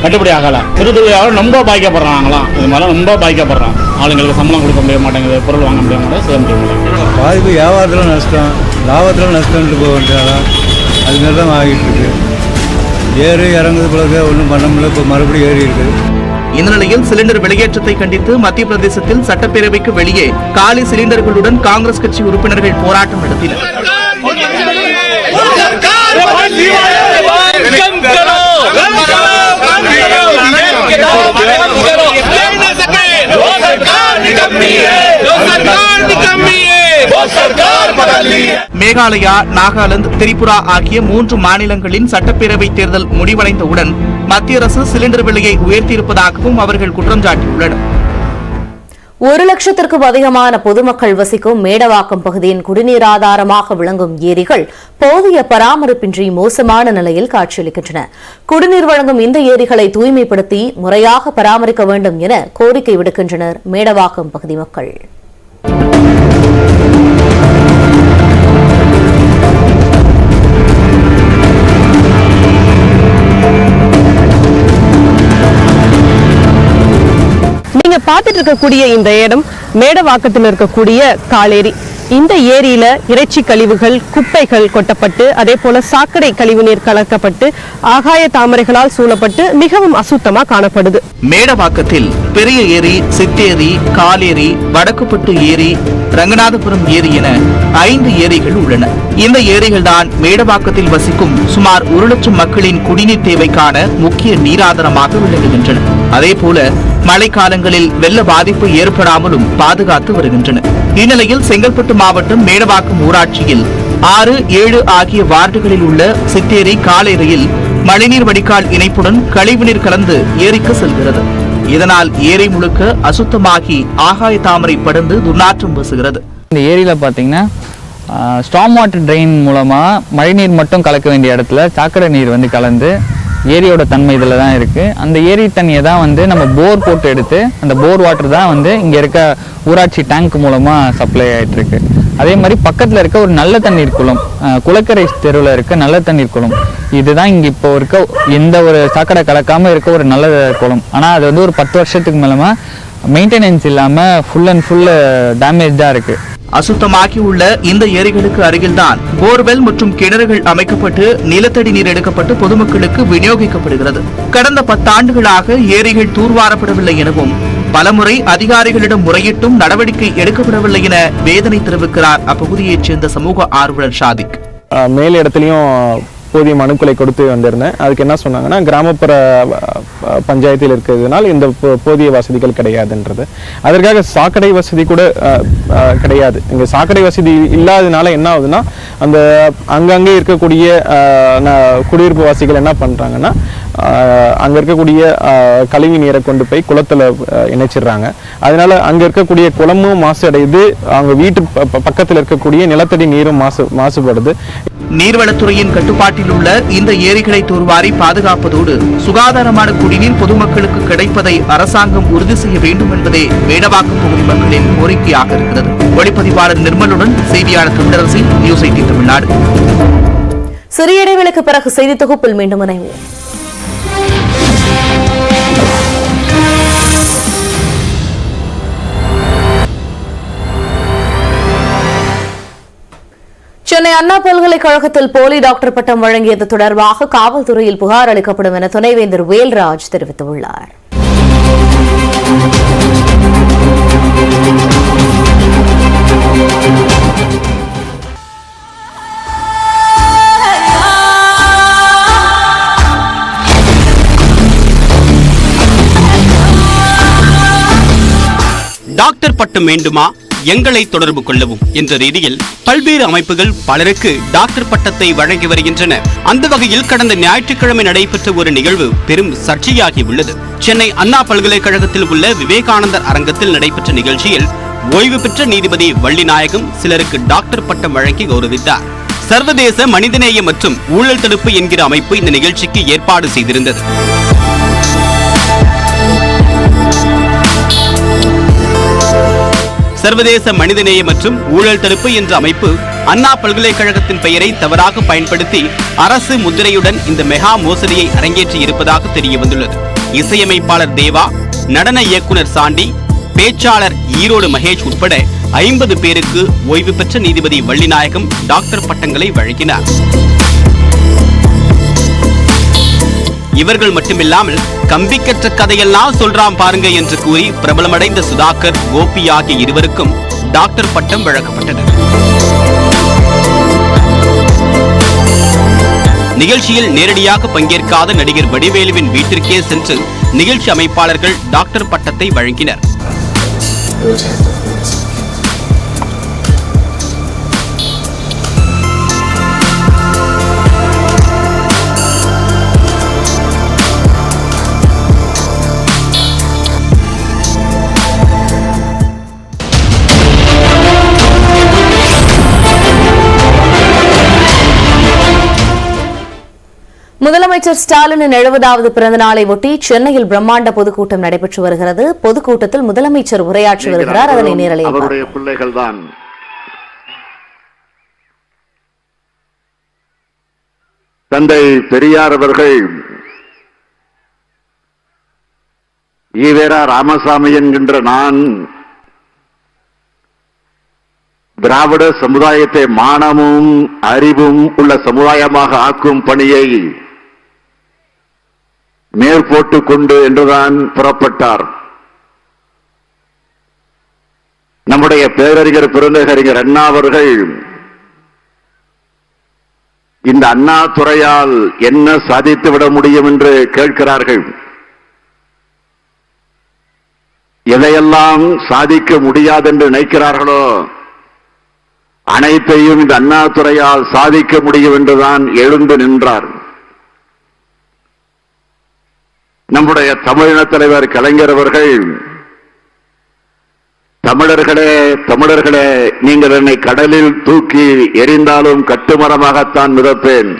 கட்டுப்படி ஆகலை. சிறுதொழிலாளர் ரொம்ப பாதிக்கப்படுறோம். நாங்களாம் இது மாதிரிலாம் ரொம்ப பாதிக்கப்படுறோம். ஆளுங்களுக்கு சம்பளம் கொடுக்க முடிய மாட்டேங்குது, பொருள் வாங்க முடிய மாட்டேங்குது, செய்ய முடிய மாட்டேங்குது. பாதிப்பு வியாபாரத்தில் நஷ்டம், லாபத்தில் நஷ்டம்ட்டு போக வேண்டியதான். அதுமாரி தான் ஆகிட்டு இருக்கு. ஏறி இறங்குது பிறகு ஒன்றும் பண்ண முடியல. இப்போ மறுபடியும் ஏறி இருக்குது. இந்த நிலையில் சிலிண்டர் வெளியேற்றத்தை கண்டித்து மத்திய பிரதேசத்தில் சட்டப்பேரவைக்கு வெளியே காலி சிலிண்டர்களுடன் காங்கிரஸ் கட்சி உறுப்பினர்கள் போராட்டம் நடத்தினர். மேகாலயா, நாகாலாந்து, திரிபுரா ஆகிய 3 மாநிலங்களின் சட்டப்பேரவை தேர்தல் முடிவடைந்தவுடன் மத்திய அரசு சிலிண்டர் விலையை உயர்த்தியிருப்பதாகவும் அவர்கள் குற்றம் சாட்டியுள்ளனர். 1 லட்சத்திற்கும் அதிகமான பொதுமக்கள் வசிக்கும் மேடவாக்கம் பகுதியின் குடிநீர் ஆதாரமாக விளங்கும் ஏரிகள் போதிய பராமரிப்பின்றி மோசமான நிலையில் காட்சியளிக்கின்றன. குடிநீர் வழங்கும் இந்த ஏரிகளை தூய்மைப்படுத்தி முறையாக பராமரிக்க வேண்டும் என கோரிக்கை விடுக்கின்றனர் மேடவாக்கம் பகுதி மக்கள். நீங்க பார்த்துட்டு இருக்கக்கூடிய இந்த இடம் மேடவாக்கத்தில் இருக்கக்கூடிய காலேரி. இந்த ஏரியில இறைச்சி கழிவுகள், குப்பைகள் கொட்டப்பட்டு, அதே போல சாக்கடை கழிவு நீர் கலக்கப்பட்டு, ஆகாய தாமரைகளால் சூழப்பட்டு மிகவும் அசுத்தமா காணப்படுது. மேடவாக்கத்தில் பெரிய ஏரி, சித்தேரி, காலேரி, வடக்குப்பட்டு ஏரி, ரங்கநாதபுரம் ஏரி என 5 ஏரிகள் உள்ளன. இந்த ஏரிகள் தான் மேடவாக்கத்தில் வசிக்கும் சுமார் 1 லட்சம் மக்களின் குடிநீர் தேவைக்கான முக்கிய நீராதாரமாக விளங்குகின்றன. அதேபோல மழைக்காலங்களில் வெள்ள பாதிப்பு ஏற்படாமலும் பாதுகாத்து வருகின்றன. இந்நிலையில் செங்கல்பட்டு மாவட்டம் மேடவாக்கம் ஊராட்சியில் 6, 7 ஆகிய வார்டுகளில் உள்ள சித்தேரி, காலேரியில் மழைநீர் வடிகால் இணைப்புடன் கழிவுநீர் கலந்து ஏரிக்கு செல்கிறது. இதனால் ஏரி முழுக்க அசுத்தமாகி ஆகாய தாமரை படர்ந்து துர்நாற்றம் வீசுகிறது. இந்த ஏரியில பாத்தீங்கன்னா ஸ்டார்ம் வாட்டர் ட்ரெயின் மூலமா மழைநீர் மட்டும் கலக்க வேண்டிய இடத்துல சாக்கடை நீர் கலந்து ஏரியோட தன்மை இதில் தான் இருக்குது. அந்த ஏரி தண்ணியை தான் நம்ம போர் போட்டு எடுத்து அந்த போர் வாட்டர் தான் இங்கே இருக்க ஊராட்சி டேங்க் மூலமாக சப்ளை ஆகிட்டுருக்கு. அதே மாதிரி பக்கத்தில் இருக்க ஒரு நல்ல தண்ணீர் குளம், குளக்கரை தெருவில் இருக்க நல்ல தண்ணீர் குளம், இதுதான் இங்கே இப்போ இருக்க எந்த ஒரு சாக்கடை கலக்காமல் இருக்க ஒரு நல்ல குளம். ஆனால் அது வந்து ஒரு 10 வருஷத்துக்கு மேலமா மெயின்டெனன்ஸ் இல்லாமல் ஃபுல் அண்ட் ஃபுல் டேமேஜாக இருக்குது. அசுத்தமாகி உள்ள இந்த ஏரிகளுக்கு அருகில்தான் போர்வெல் மற்றும் கிணறுகள் அமைக்கப்பட்டு நிலத்தடி நீர் எடுக்கப்பட்டு பொதுமக்களுக்கு விநியோகிக்கப்படுகிறது. கடந்த 10 ஆண்டுகளாக ஏரிகள் தூர்வாரப்படவில்லை எனவும் பலமுறை அதிகாரிகளிடம் முறையிட்டும் நடவடிக்கை எடுக்கப்படவில்லை என வேதனை தெரிவிக்கிறார் அப்பகுதியைச் சேர்ந்த சமூக ஆர்வலர் ஷாதிக். மேல் இடத்துலையும் போதிய மனுக்களை கொடுத்து வந்திருந்தேன். அதுக்கு என்ன சொன்னாங்கன்னா, கிராமப்புற பஞ்சாயத்தில் இருக்கிறதுனால இந்த போதிய வசதிகள் கிடையாதுன்றது. அதற்காக சாக்கடை வசதி கூட கிடையாது. இங்கே சாக்கடை வசதி இல்லாததுனால என்ன ஆகுதுன்னா, அந்த அங்கங்கே இருக்கக்கூடிய குடியிருப்பு வாசிகள் என்ன பண்ணுறாங்கன்னா, அங்கே இருக்கக்கூடிய கழிவு நீரை கொண்டு போய் குளத்தில் இணைச்சிடுறாங்க. அதனால அங்கே இருக்கக்கூடிய குளமும் மாசடையுது, அவங்க வீட்டு பக்கத்தில் இருக்கக்கூடிய நிலத்தடி நீரும் மாசுபடுது. நீர்வளத்துறையின் கட்டுப்பாட்டில் உள்ள இந்த ஏரிகளை தூர்வாரி பாதுகாப்பதோடு சுகாதாரமான குடிநீர் பொதுமக்களுக்கு கிடைப்பதை அரசாங்கம் உறுதி செய்ய வேண்டும் என்பதே மேடவாக்கம் பகுதி மக்களின் கோரிக்கையாக இருக்கிறது. ஒளிப்பதிவாளர் நிர்மலுடன் செய்தியாளர் தமிழரசி, நியூஸ் 18 தமிழ்நாடு. சிறிய இடைவேளைக்கு பிறகு செய்தி தொகுப்பில் மீண்டும் இணைவோம். சென்னை அண்ணா பல்கலைக்கழகத்தில் போலி டாக்டர் பட்டம் வழங்கியது தொடர்பாக காவல்துறையில் புகார் அளிக்கப்படும் என துணைவேந்தர் வேல்ராஜ் தெரிவித்துள்ளார். டாக்டர் பட்டம் வேண்டுமா, எங்களை தொடர்பு கொள்ளவும் என்ற ரீதியில் பல்வேறு அமைப்புகள் பலருக்கு டாக்டர் பட்டத்தை வழங்கி வருகின்றன. அந்த வகையில் கடந்த ஞாயிற்றுக்கிழமை நடைபெற்ற ஒரு நிகழ்வு பெரும் சர்ச்சையாகி உள்ளது. சென்னை அண்ணா பல்கலைக்கழகத்தில் உள்ள விவேகானந்தர் அரங்கத்தில் நடைபெற்ற நிகழ்ச்சியில் ஓய்வு பெற்ற நீதிபதி வள்ளிநாயகம் சிலருக்கு டாக்டர் பட்டம் வழங்கி கௌரவித்தார். சர்வதேச மனிதநேய மற்றும் ஊழல் தடுப்பு என்கிற அமைப்பு இந்த நிகழ்ச்சிக்கு ஏற்பாடு செய்திருந்தது. சர்வதேச மனிதநேய மற்றும் ஊழல் தடுப்பு என்ற அமைப்பு அண்ணா பல்கலைக்கழகத்தின் பெயரை தவறாக பயன்படுத்தி அரசு முத்திரையுடன் இந்த மெகா மோசடியை அரங்கேற்றி இருப்பதாக தெரிய வந்துள்ளது. இசையமைப்பாளர் தேவா, நடன இயக்குனர் சாண்டி, பேச்சாளர் ஈரோடு மகேஷ் உட்பட 50 பேருக்கு ஓய்வு பெற்ற நீதிபதி வள்ளிநாயகம் டாக்டர் பட்டங்களை வழங்கினார். இவர்கள் மட்டுமில்லாமல் கம்பி கற்ற கதையெல்லாம் சொல்றாம் பாருங்க என்று கூறி பிரபலமடைந்த சுதாகர், கோபி ஆகிய இருவருக்கும் டாக்டர் பட்டம் வழங்கப்பட்டது. நிகழ்ச்சியில் நேரடியாக பங்கேற்காத நடிகர் வடிவேலுவின் வீட்டிற்கே சென்று நிகழ்ச்சி அமைப்பாளர்கள் டாக்டர் பட்டத்தை வழங்கினர். முதலமைச்சர் ஸ்டாலினின் 70வது பிறந்த நாளை ஒட்டி சென்னையில் பிரம்மாண்ட பொதுக்கூட்டம் நடைபெற்று வருகிறது. பொதுக்கூட்டத்தில் முதலமைச்சர் உரையாற்றி வருகிறார். அதனை நேரலை அவருடைய பிள்ளைகள் தான். தந்தை பெரியார் அவர்கள் ஈவேரா ராமசாமி என்கின்ற நான் திராவிட சமுதாயத்தை மானமும் அறிவும் உள்ள சமுதாயமாக ஆக்கும் பணியை மேற்போட்டுக் கொண்டு என்றுதான் புறப்பட்டார். நம்முடைய பேரறிஞர் பெருந்தகறிஞர் அண்ணா அவர்கள் இந்த அண்ணா துறையால் என்ன சாதித்து விட முடியும் என்று கேட்கிறார்கள். எதையெல்லாம் சாதிக்க முடியாது என்று நினைக்கிறார்களோ அனைத்தையும் இந்த அண்ணா துறையால் சாதிக்க முடியும் என்றுதான் எழுந்து நின்றார். நம்முடைய தமிழின தலைவர் கலைஞர் அவர்கள், தமிழர்களே நீங்கள் என்னை கடலில் தூக்கி எரிந்தாலும் கட்டுமரமாகத்தான் மிதப்பேன்,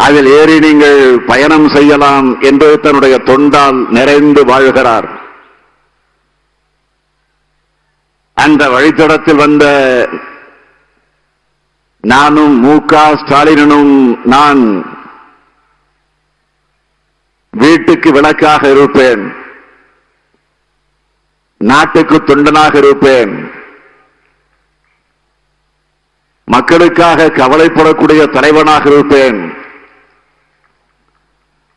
அதில் ஏறி நீங்கள் பயணம் செய்யலாம் என்று தன்னுடைய தொண்டால் நிறைந்து வாழ்கிறார். அந்த வழித்தடத்தில் வந்த நானும் மு.க. ஸ்டாலினும் நான் வீட்டுக்கு விளக்காக இருப்பேன், நாட்டுக்கு தொண்டனாக இருப்பேன், மக்களுக்காக கவலைப்படக்கூடிய தலைவனாக இருப்பேன்,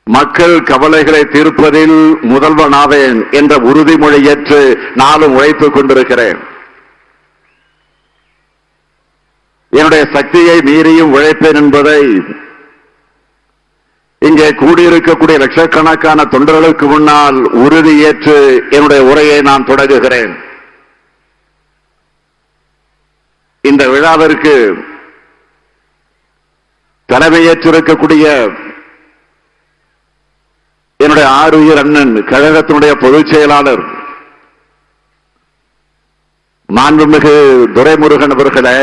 மக்கள் கவலைகளை தீர்ப்பதில் முதல்வனாவேன் என்ற உறுதிமொழி ஏற்று நானும் உழைத்துக் கொண்டிருக்கிறேன். என்னுடைய சக்தியை மீறியும் உழைப்பேன் என்பதை இங்கே கூடியிருக்கக்கூடிய லட்சக்கணக்கான தொண்டர்களுக்கு முன்னால் உறுதியேற்று என்னுடைய உரையை நான் தொடங்குகிறேன். இந்த விழாவிற்கு தலைமையேற்றிருக்கக்கூடிய என்னுடைய ஆருயிர் அண்ணன் கழகத்தினுடைய பொதுச் செயலாளர் மாண்புமிகு துரைமுருகன் அவர்களே,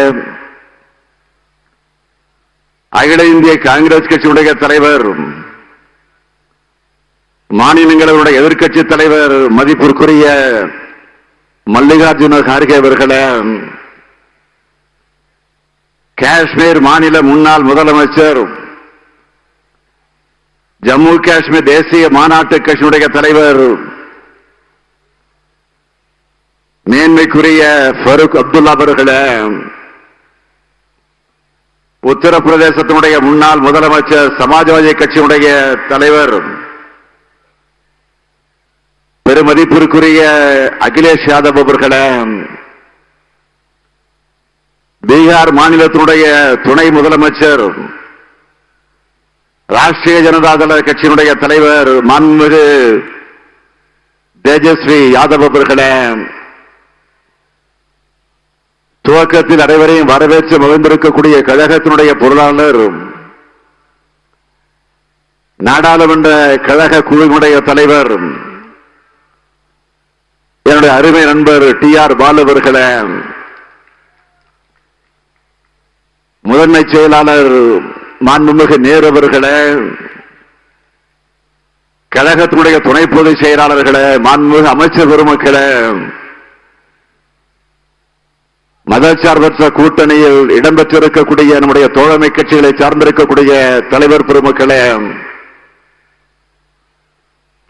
அகில இந்திய காங்கிரஸ் கட்சியுடைய தலைவர், மாநிலங்களவையுடைய எதிர்க்கட்சி தலைவர் மதிப்பிற்குரிய மல்லிகார்ஜுன கார்கே அவர்களே, காஷ்மீர் மாநில முன்னாள் முதலமைச்சர், ஜம்மு காஷ்மீர் தேசிய மாநாட்டு கட்சியுடைய தலைவர் மேன்மைக்குரிய ஃபருக் அப்துல்லா அவர்களே, உத்தரப்பிரதேசத்தினுடைய முன்னாள் முதலமைச்சர், சமாஜ்வாதி கட்சியுடைய தலைவர் பெருமதிப்பிற்குரிய அகிலேஷ் யாதவ் அவர்களே, பீகார் மாநிலத்தினுடைய துணை முதலமைச்சர், ராஷ்டிரிய ஜனதா தள கட்சியினுடைய தலைவர் மாண்புமிகு தேஜஸ்வி யாதவ் அவர்களே, துவக்கத்தில் அனைவரையும் வரவேற்று மகிழ்ந்திருக்கக்கூடிய கழகத்தினுடைய பொருளாளர், நாடாளுமன்ற கழக குழுவினுடைய தலைவர், என்னுடைய அருமை நண்பர் டி.ஆர். பாலு அவர்களே, முதன்மை செயலாளர் மாண்புமிகு நேரு அவர்களே, கழகத்தினுடைய துணை பொதுச் செயலாளர்களே, மாண்புமிகு அமைச்சர் பெருமக்களே, மதச்சார்பற்ற கூட்டணியில் இடம்பெற்றிருக்கக்கூடிய நம்முடைய தோழமை கட்சிகளை சார்ந்திருக்கக்கூடிய தலைவர் பெருமக்களே,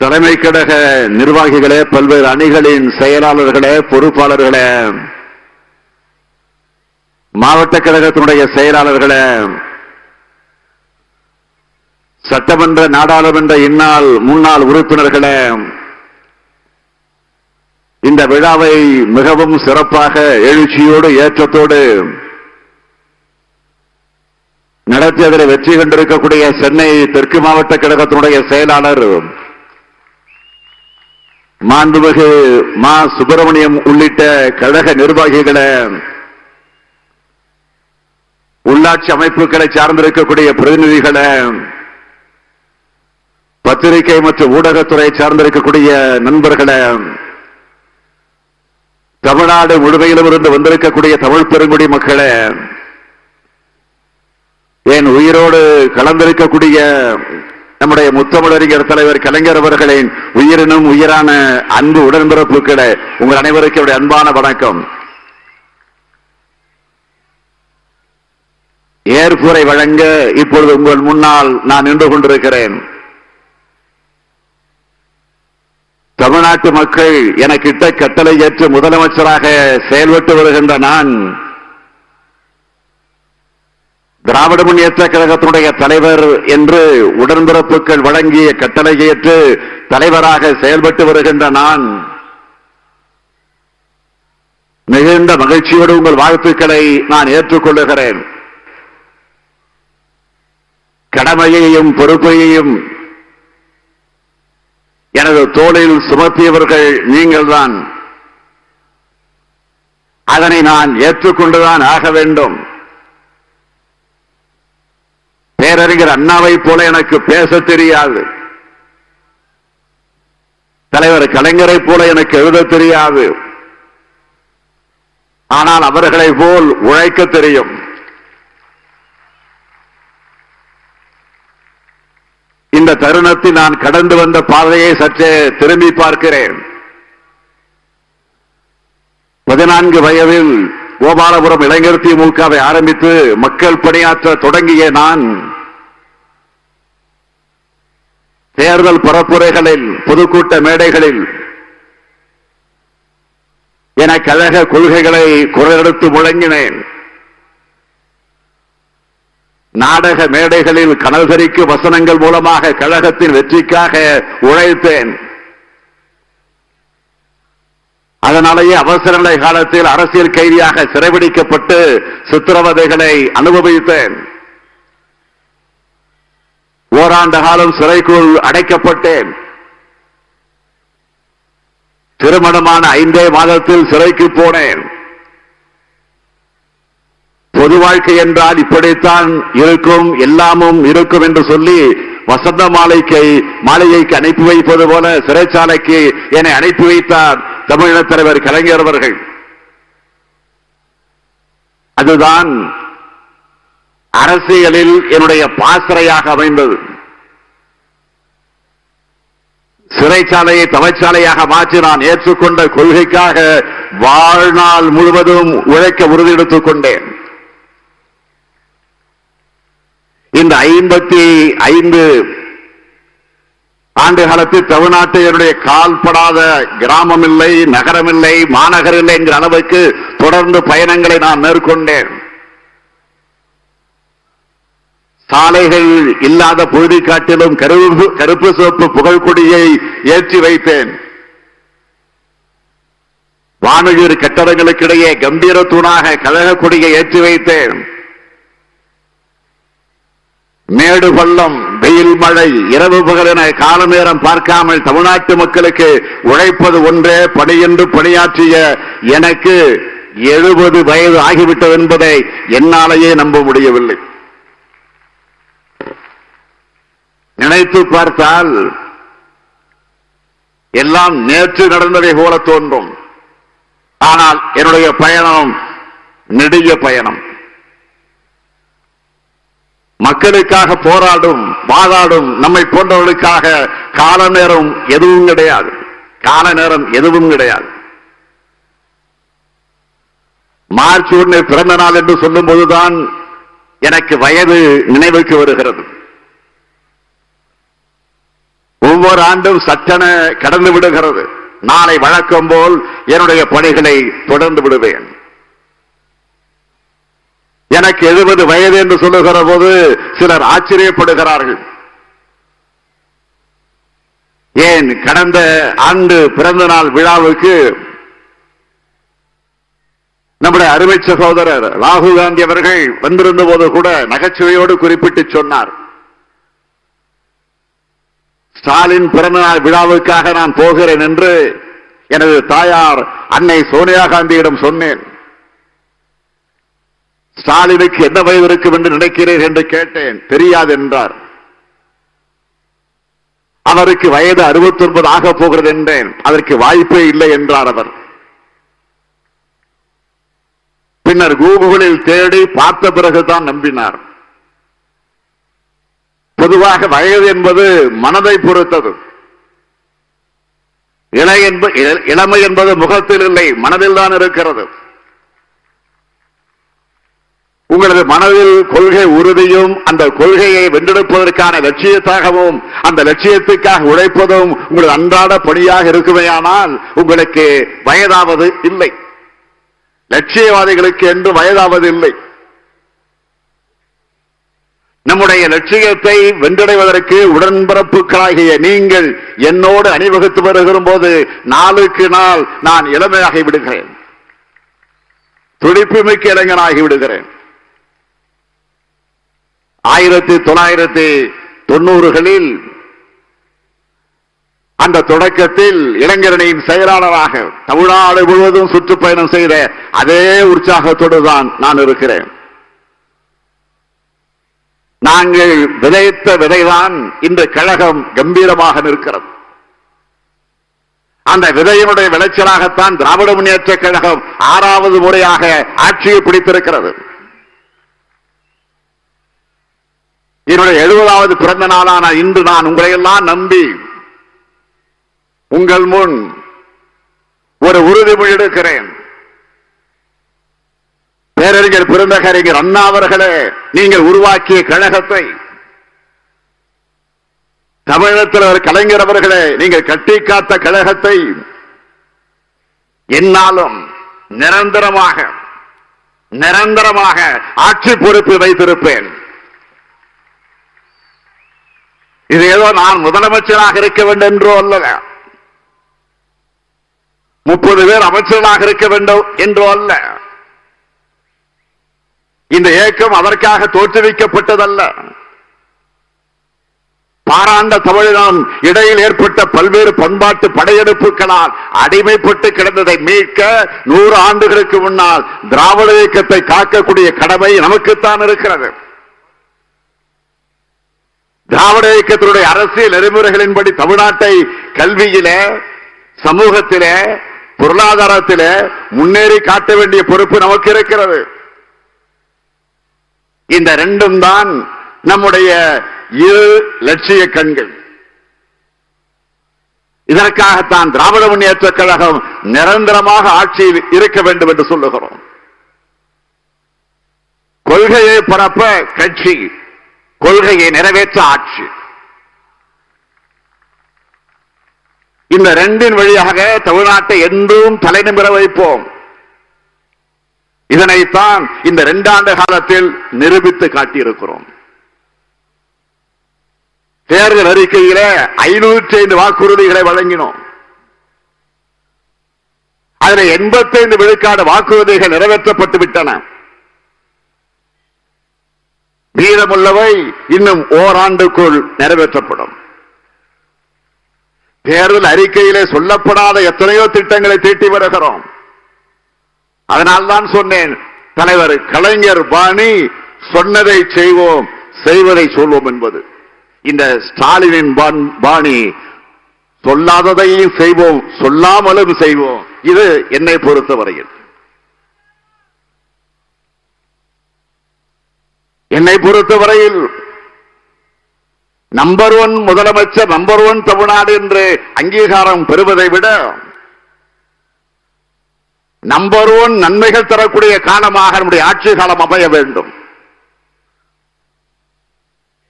தலைமை கழக நிர்வாகிகளே, பல்வேறு அணிகளின் செயலாளர்களே, பொறுப்பாளர்களே, மாவட்ட கழகத்தினுடைய செயலாளர்களே, சட்டமன்ற நாடாளுமன்ற முன்னாள் உறுப்பினர்களே, இந்த விழாவை மிகவும் சிறப்பாக எழுச்சியோடு ஏற்றத்தோடு நடத்தியதில் வெற்றி கண்டிருக்கக்கூடிய சென்னை தெற்கு மாவட்ட கழகத்தினுடைய செயலாளர் மாண்புமிகு மா. சுப்பிரமணியம் உள்ளிட்ட கழக நிர்வாகிகளே, உள்ளாட்சி அமைப்புகளை சார்ந்திருக்கக்கூடிய பிரதிநிதிகளே, பத்திரிகை மற்றும் ஊடகத்துறை சார்ந்திருக்கக்கூடிய நண்பர்களே, தமிழ்நாடு முழுமையிலும் இருந்து வந்திருக்கக்கூடிய தமிழ் பெருங்குடி மக்களே, என் உயிரோடு கலந்திருக்கக்கூடிய நம்முடைய முத்தமிழறிஞர் தலைவர் கலைஞர் அவர்களின் உயிரினும் உயிரான அன்பு உடன்பிறப்புகளே, உங்கள் அனைவருக்கும் என்னுடைய அன்பான வணக்கம். ஏற்புரை வழங்க இப்பொழுது உங்கள் முன்னால் நான் நின்று கொண்டிருக்கிறேன். தமிழ்நாட்டு மக்கள் எனக்கு இட்ட கட்டளை ஏற்று முதலமைச்சராக செயல்பட்டு வருகின்ற நான் திராவிட முன்னேற்ற கழகத்தினுடைய தலைவர் என்று உடன்பிறப்புகள் வழங்கிய கட்டளை ஏற்று தலைவராக செயல்பட்டு வருகின்ற நான் மிகுந்த மகிழ்ச்சியோடு உங்கள் வாழ்த்துக்களை நான் ஏற்றுக்கொள்ளுகிறேன். கடமையையும் பொறுப்பையையும் எனது தோளில் சுமத்தியவர்கள் நீங்கள்தான். அதனை நான் ஏற்றுக்கொண்டுதான் ஆக வேண்டும். பேரறிஞர் அண்ணாவை போல எனக்கு பேச தெரியாது, தலைவர் கலைஞரை போல எனக்கு எழுத தெரியாது, ஆனால் அவர்களை போல் உழைக்க தெரியும். இந்த தருணத்தில் நான் கடந்து வந்த பாதையை சற்றே திரும்பி பார்க்கிறேன். 14 வயதில் கோபாலபுரம் இளைஞர் திமுகவை ஆரம்பித்து மக்கள் பணியாற்ற தொடங்கிய நான் தேர்தல் பரப்புரைகளில் பொதுக்கூட்ட மேடைகளில் என கழக கொள்கைகளை குரலெடுத்து முழங்கினேன். நாடக மேடைகளில் கனல்கரிக்கு வசனங்கள் மூலமாக கழகத்தின் வெற்றிக்காக உழைத்தேன். அதனாலேயே அவசர நிலை காலத்தில் அரசியல் கைதியாக சிறைபிடிக்கப்பட்டு சித்திரவதைகளை அனுபவித்தேன். ஓராண்டு காலம் சிறைக்குள் அடைக்கப்பட்டேன். திருமணமான 5 மாதத்தில் சிறைக்கு போனேன். பொது வாழ்க்கை என்றால் இப்படித்தான் இருக்கும், எல்லாமும் இருக்கும் என்று சொல்லி வசந்த மாளிகைக்கு அனுப்பி வைப்பது போல சிறைச்சாலைக்கு என்னை அனுப்பி வைத்தார் தமிழக தலைவர் கலைஞர் அவர்கள். அதுதான் அரசியலில் என்னுடைய பாசறையாக அமைந்தது. சிறைச்சாலையை தவச்சாலையாக மாற்றி நான் ஏற்றுக்கொண்ட கொள்கைக்காக வாழ்நாள் முழுவதும் உழைக்க உறுதியெடுத்துக் கொண்டேன். இந்த 55 ஆண்டு காலத்தில் தமிழ்நாட்டில் என்னுடைய கால்படாத கிராமம் இல்லை, நகரம் இல்லை, மாநகர் இல்லை என்கிற அளவுக்கு தொடர்ந்து பயணங்களை நான் மேற்கொண்டேன். சாலைகள் இல்லாத பொழுது காட்டிலும் கருப்பு சிவப்பு புகழ்கொடியை ஏற்றி வைத்தேன். வானுயிர் கட்டடங்களுக்கிடையே கம்பீர தூணாக கழக கொடியை ஏற்றி வைத்தேன். மேடு பள்ளம், வெயில் மழை, இரவு பகல் என கால நேரம் பார்க்காமல் தமிழ்நாட்டு மக்களுக்கு உழைப்பது ஒன்றே பணி என்று பணியாற்றிய எனக்கு 70 வயது ஆகிவிட்டது என்பதை என்னாலேயே நம்ப முடியவில்லை. நினைத்து பார்த்தால் எல்லாம் நேற்று நடந்ததை போல தோன்றும். ஆனால் என்னுடைய பயணம் நெடிய பயணம். மக்களுக்காக போராடும் வாதாடும் நம்மை போன்றவர்களுக்காக கால நேரம் எதுவும் கிடையாது. கால நேரம் எதுவும் கிடையாது. மார்ச் 1 பிறந்த நாள் என்று சொல்லும் போதுதான் எனக்கு வயது நினைவுக்கு வருகிறது. ஒவ்வொரு ஆண்டும் சட்டென கடந்து விடுகிறது. நாளை வழக்கம் போல் என்னுடைய பணிகளை தொடர்ந்து விடுவேன். எனக்கு 70 வயது என்று சொல்லுகிற போது சிலர் ஆச்சரியப்படுகிறார்கள். ஏன் கடந்த ஆண்டு பிறந்த நாள் விழாவுக்கு நம்முடைய அருமை சகோதரர் ராகுல் காந்தி அவர்கள் வந்திருந்த போது கூட நகைச்சுவையோடு குறிப்பிட்டு சொன்னார், ஸ்டாலின் பிறந்தநாள் விழாவுக்காக நான் போகிறேன் என்று எனது தாயார் அன்னை சோனியா காந்தியிடம் சொன்னேன். ஸ்டாலினுக்கு என்ன வயது இருக்கும் என்று நினைக்கிறேன் என்று கேட்டேன். தெரியாது என்றார். அவருக்கு வயது 69 ஆக போகிறது என்றேன். அதற்கு வாய்ப்பே இல்லை என்றார் அவர். பின்னர் கூகுளில் தேடி பார்த்த பிறகுதான் நம்பினார். பொதுவாக வயது என்பது மனதை பொறுத்தது. இளமை என்பது முகத்தில் இல்லை, மனதில் தான் இருக்கிறது. உங்களது மனதில் கொள்கை உறுதியும் அந்த கொள்கையை வென்றெடுப்பதற்கான லட்சியத்தாகவும் அந்த லட்சியத்துக்காக உழைப்பதும் உங்களது அன்றாட பணியாக இருக்குமையானால் உங்களுக்கு வயதாவது இல்லை. லட்சியவாதிகளுக்கு என்று வயதாவது இல்லை. நம்முடைய லட்சியத்தை வென்றடைவதற்கு உடன்பிறப்புகளாகிய நீங்கள் என்னோடு அணிவகுத்து வருகிற போது நாளுக்கு நாள் நான் இளமையாகி விடுகிறேன், துடிப்புமிக்க இளைஞனாகி விடுகிறேன். 1990களில் அந்த தொடக்கத்தில் இளைஞரணியின் செயலாளராக தமிழ்நாடு முழுவதும் சுற்றுப்பயணம் செய்த அதே உற்சாகத்தோடு தான் நான் இருக்கிறேன். நாங்கள் விதைத்த விதைதான் இந்த கழகம் கம்பீரமாக நிற்கிறது. அந்த விதையினுடைய விளைச்சலாகத்தான் திராவிட முன்னேற்ற கழகம் 6வது முறையாக ஆட்சியை பிடித்திருக்கிறது. என்னுடைய 70வது பிறந்த நாளான இன்று நான் உங்களையெல்லாம் நம்பி உங்கள் முன் ஒரு உறுதிமொழி எடுக்கிறேன். பேரறிஞர் பெருந்தகறிஞர் அண்ணா அவர்களே, நீங்கள் உருவாக்கிய கழகத்தை, தமிழகத்தில் கலைஞர் அவர்களே, நீங்கள் கட்டி காத்த கழகத்தை என்னாலும் நிரந்தரமாக ஆட்சி பொறுப்பில் வைத்திருப்பேன். இது ஏதோ நான் முதலமைச்சராக இருக்க வேண்டும் என்றோ அல்ல, 30 பேர் அமைச்சர்களாக இருக்க வேண்டும் என்றோ அல்ல. இந்த இயக்கம் அதற்காக தோற்றுவிக்கப்பட்டதல்ல. பாராண்ட தமிழினம் இடையில் ஏற்பட்ட பல்வேறு பண்பாட்டு படையெடுப்புகளால் அடிமைப்பட்டு கிடந்ததை மீட்க 100 ஆண்டுகளுக்கு முன்னால் திராவிட இயக்கத்தை காக்கக்கூடிய கடமை நமக்குத்தான் இருக்கிறது. திராவிட இயக்கத்தினுடைய அரசியல் நெறிமுறைகளின்படி தமிழ்நாட்டை கல்வியிலே, சமூகத்திலே, பொருளாதாரத்திலே முன்னேறி காட்ட வேண்டிய பொறுப்பு நமக்கு இருக்கிறது. இந்த ரெண்டும் தான் நம்முடைய இரு லட்சிய கண்கள். இதற்காகத்தான் திராவிட முன்னேற்றக் கழகம் நிரந்தரமாக ஆட்சியில் இருக்க வேண்டும் என்று சொல்லுகிறோம். கொள்கையை பரப்ப கட்சி, கொள்கையை நிறைவேற்ற ஆட்சி. இந்த ரெண்டின் வழியாக தமிழ்நாட்டை என்றும் தலைநிமிர வைப்போம். இதனைத்தான் இந்த 2 ஆண்டு காலத்தில் நிரூபித்து காட்டியிருக்கிறோம். தேர்தல் அறிக்கையிலே 505 வாக்குறுதிகளை வழங்கினோம். அதில் 85 விழுக்காடு வாக்குறுதிகள் நிறைவேற்றப்பட்டு விட்டன. மீதமுள்ளவை இன்னும் ஓராண்டுக்குள் நிறைவேற்றப்படும். தேர்தல் அறிக்கையிலே சொல்லப்படாத எத்தனையோ திட்டங்களை தீட்டி வருகிறோம். அதனால்தான் சொன்னேன், தலைவர் கலைஞர் பாணி சொன்னதை செய்வோம், செய்வதை சொல்வோம் என்பது. இந்த ஸ்டாலினின் பாணி சொல்லாததையும் செய்வோம், சொல்லாமலும் செய்வோம். இது என்னை பொறுத்தவரையில். என்னை பொறுத்தவரையில் நம்பர் 1 முதலமைச்சர், நம்பர் 1 தமிழ்நாடு என்று அங்கீகாரம் பெறுவதை விட நம்பர் 1 நன்மைகள் தரக்கூடிய காலமாக நம்முடைய ஆட்சி காலம் அமைய வேண்டும்.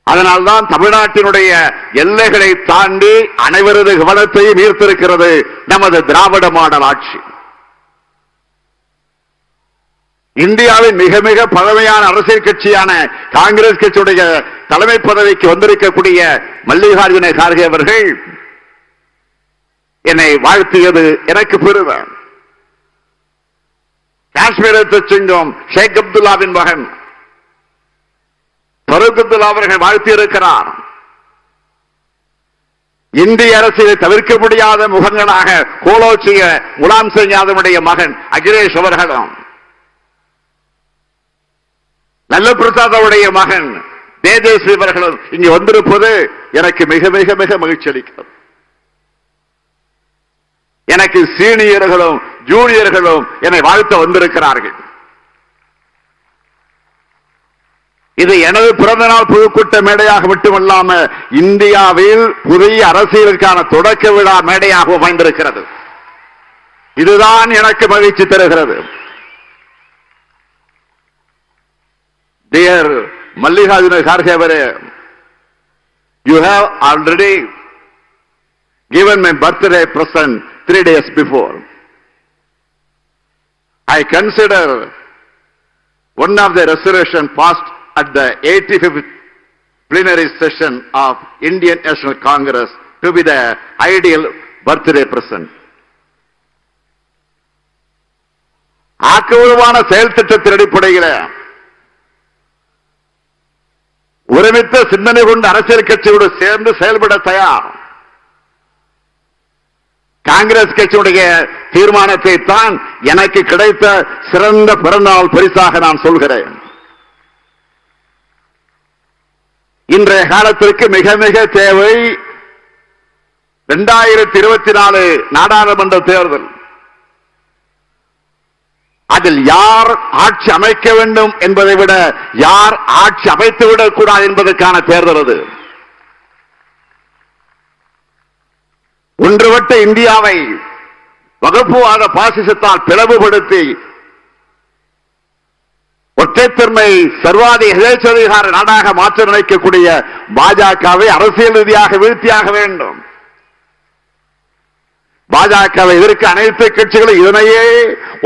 அதனால்தான் தமிழ்நாட்டினுடைய எல்லைகளை தாண்டி அனைவரது கவனத்தையும் ஈர்த்திருக்கிறது நமது திராவிட மாடல் ஆட்சி. இந்தியாவின் மிக மிக பழமையான அரசியல் கட்சியான காங்கிரஸ் கட்சியுடைய தலைமை பதவிக்கு வந்திருக்கக்கூடிய மல்லிகார்ஜுன கார்கே அவர்கள் என்னை வாழ்த்தியது எனக்கு பெருமை. காஷ்மீரத்தை சிங்கம் ஷேக் அப்துல்லாவின் மகன் ஃபரூக் அப்துல்லா அவர்கள் வாழ்த்தியிருக்கிறார். இந்திய அரசியலை தவிர்க்க முடியாத முகங்களாக கோலோச்சிய முலாம் சிங் யாதவனுடைய மகன் அகிலேஷ் அவர்களும், நல்ல பிரசாதவுடைய மகன் தேஜஸ்வி அவர்களும் இங்கு வந்திருப்பது எனக்கு மிக மிக மிக மகிழ்ச்சி அளிக்கிறது. எனக்கு சீனியர்களும் ஜூனியர்களும் என்னை வாழ்த்த வந்திருக்கிறார்கள். இது எனது பிறந்தநாள் பொதுக்கூட்ட மேடையாக மட்டுமல்லாம இந்தியாவில் புதிய அரசியலுக்கான தொடக்க விழா மேடையாக அமைந்திருக்கிறது. இதுதான் எனக்கு மகிழ்ச்சி தருகிறது. Dear Mallikarjuna Kharge, you have already given my birthday present 3 days before. I consider one of the resolution passed at the 85th plenary session of Indian National Congress to be the ideal birthday present. ஆக்கபூர்வமான செயல் திட்டத்தின் அடிப்படையில் ஒருமித்த சிந்தனை கொண்ட அரசியல் கட்சியோடு சேர்ந்து செயல்பட தயார். காங்கிரஸ் கட்சியுடைய தீர்மானத்தை தான் எனக்கு கிடைத்த சிறந்த பிறந்தநாள் பரிசாக நான் சொல்கிறேன். இன்றைய காலத்திற்கு மிக மிக தேவை 2024 நாடாளுமன்ற தேர்தல். அதில் யார் ஆட்சி அமைக்க வேண்டும் என்பதை விட யார் ஆட்சி அமைத்துவிடக் கூடாது என்பதற்கான தேர்தல் அது. ஒன்றுபட்ட இந்தியாவை வகுப்புவாத பாசிசத்தால் பிளவுபடுத்தி இரட்டைத்தன்மை சர்வாதிகார நாடாக மாற்ற நினைக்கக்கூடிய பாஜகவை அரசியல் ரீதியாக வீழ்த்தியாக வேண்டும். பாஜகவை எதிர்க்க அனைத்து கட்சிகளும் இதனையே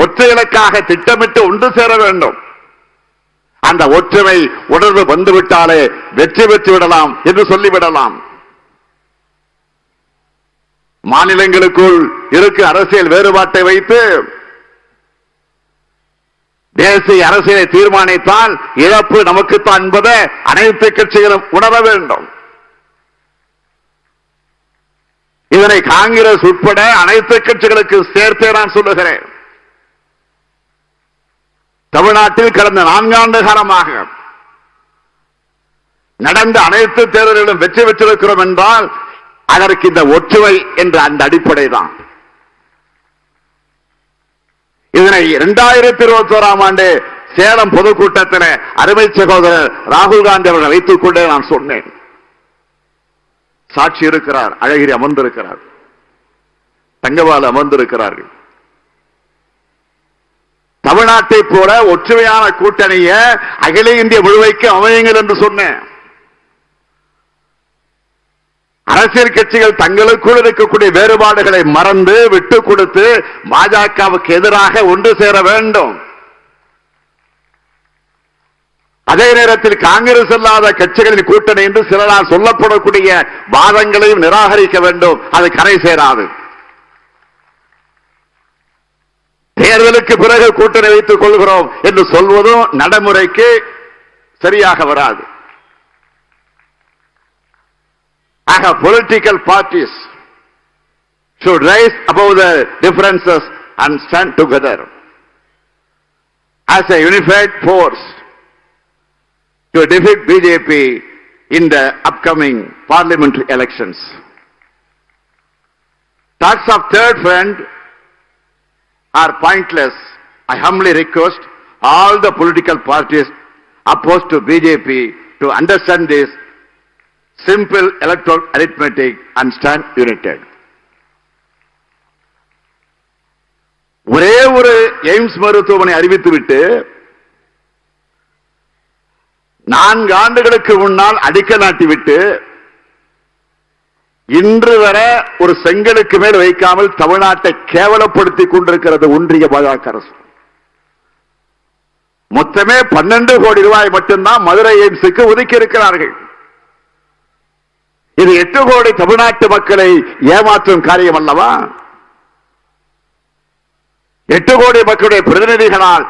ஒற்றை இலக்காக திட்டமிட்டு ஒன்று சேர வேண்டும். அந்த ஒற்றுமை உணர்வு வந்துவிட்டாலே வெற்றி பெற்று விடலாம் என்று சொல்லிவிடலாம். மாநிலங்களுக்குள் இருக்க அரசியல் வேறுபாட்டை வைத்து தேசிய அரசியலை தீர்மானித்தால் இழப்பு நமக்குத்தான் என்பதை அனைத்து கட்சிகளும் உணர வேண்டும். இதனை காங்கிரஸ் உட்பட அனைத்து கட்சிகளுக்கு சேர்த்தே நான் சொல்லுகிறேன். தமிழ்நாட்டில் கடந்த 4 ஆண்டு காலமாக நடந்த அனைத்து தேர்தல்களிலும் வெற்றி பெற்றிருக்கிறோம் என்றால் அதற்கு இந்த ஒற்றுமை என்ற அந்த அடிப்படை தான். இதனை 2021ஆம் ஆண்டு சேலம் பொதுக்கூட்டத்தில் அருமை சகோதரர் ராகுல் காந்தி அவர்கள் வைத்துக் கொண்டே நான் சொன்னேன். சாட்சி இருக்கிறார், அழகிரி அமர்ந்திருக்கிறார், தங்கவால் அமர்ந்திருக்கிறார்கள். தமிழ்நாட்டை போல ஒற்றுமையான கூட்டணியை அகில இந்திய முழுமைக்கு அமையுங்கள் என்று சொன்னேன். அரசியல் கட்சிகள் தங்களுக்குள் இருக்கக்கூடிய வேறுபாடுகளை மறந்து விட்டு கொடுத்து பாஜகவுக்கு எதிராக ஒன்று சேர வேண்டும். அதே நேரத்தில் காங்கிரஸ் இல்லாத கட்சிகளின் கூட்டணி என்று சிலரால் சொல்லப்படக்கூடிய வாதங்களையும் நிராகரிக்க வேண்டும். அது கரை சேராது. தேர்தலுக்கு பிறகு கூட்டணி வைத்துக் கொள்கிறோம் என்று சொல்வதும் நடைமுறைக்கு சரியாக வராது. ஆக political parties should rise above the differences and stand together as a unified force to defeat BJP in the upcoming parliamentary elections. Talks of third front are pointless. I humbly request all the political parties opposed to BJP to understand this simple electoral arithmetic and stand united. ஒரே ஒரு AIIMS மருத்துவமனை அறிவித்துவிட்டு 4 ஆண்டுகளுக்கு முன்னால் அடிக்கல் நாட்டிவிட்டு இன்று வரை ஒரு செங்கலுக்கு மேல் வைக்காமல் தமிழ்நாட்டை கேவலப்படுத்திக் கொண்டிருக்கிறது ஒன்றிய பாஜக அரசு. மொத்தமே 12 கோடி ரூபாய் மட்டும்தான் மதுரை எய்ம்ஸுக்கு ஒதுக்கி இருக்கிறார்கள். இது 8 கோடி தமிழ்நாட்டு மக்களை ஏமாற்றும் காரியம் அல்லவா? 8 கோடி மக்களுடைய பிரதிநிதிகளால்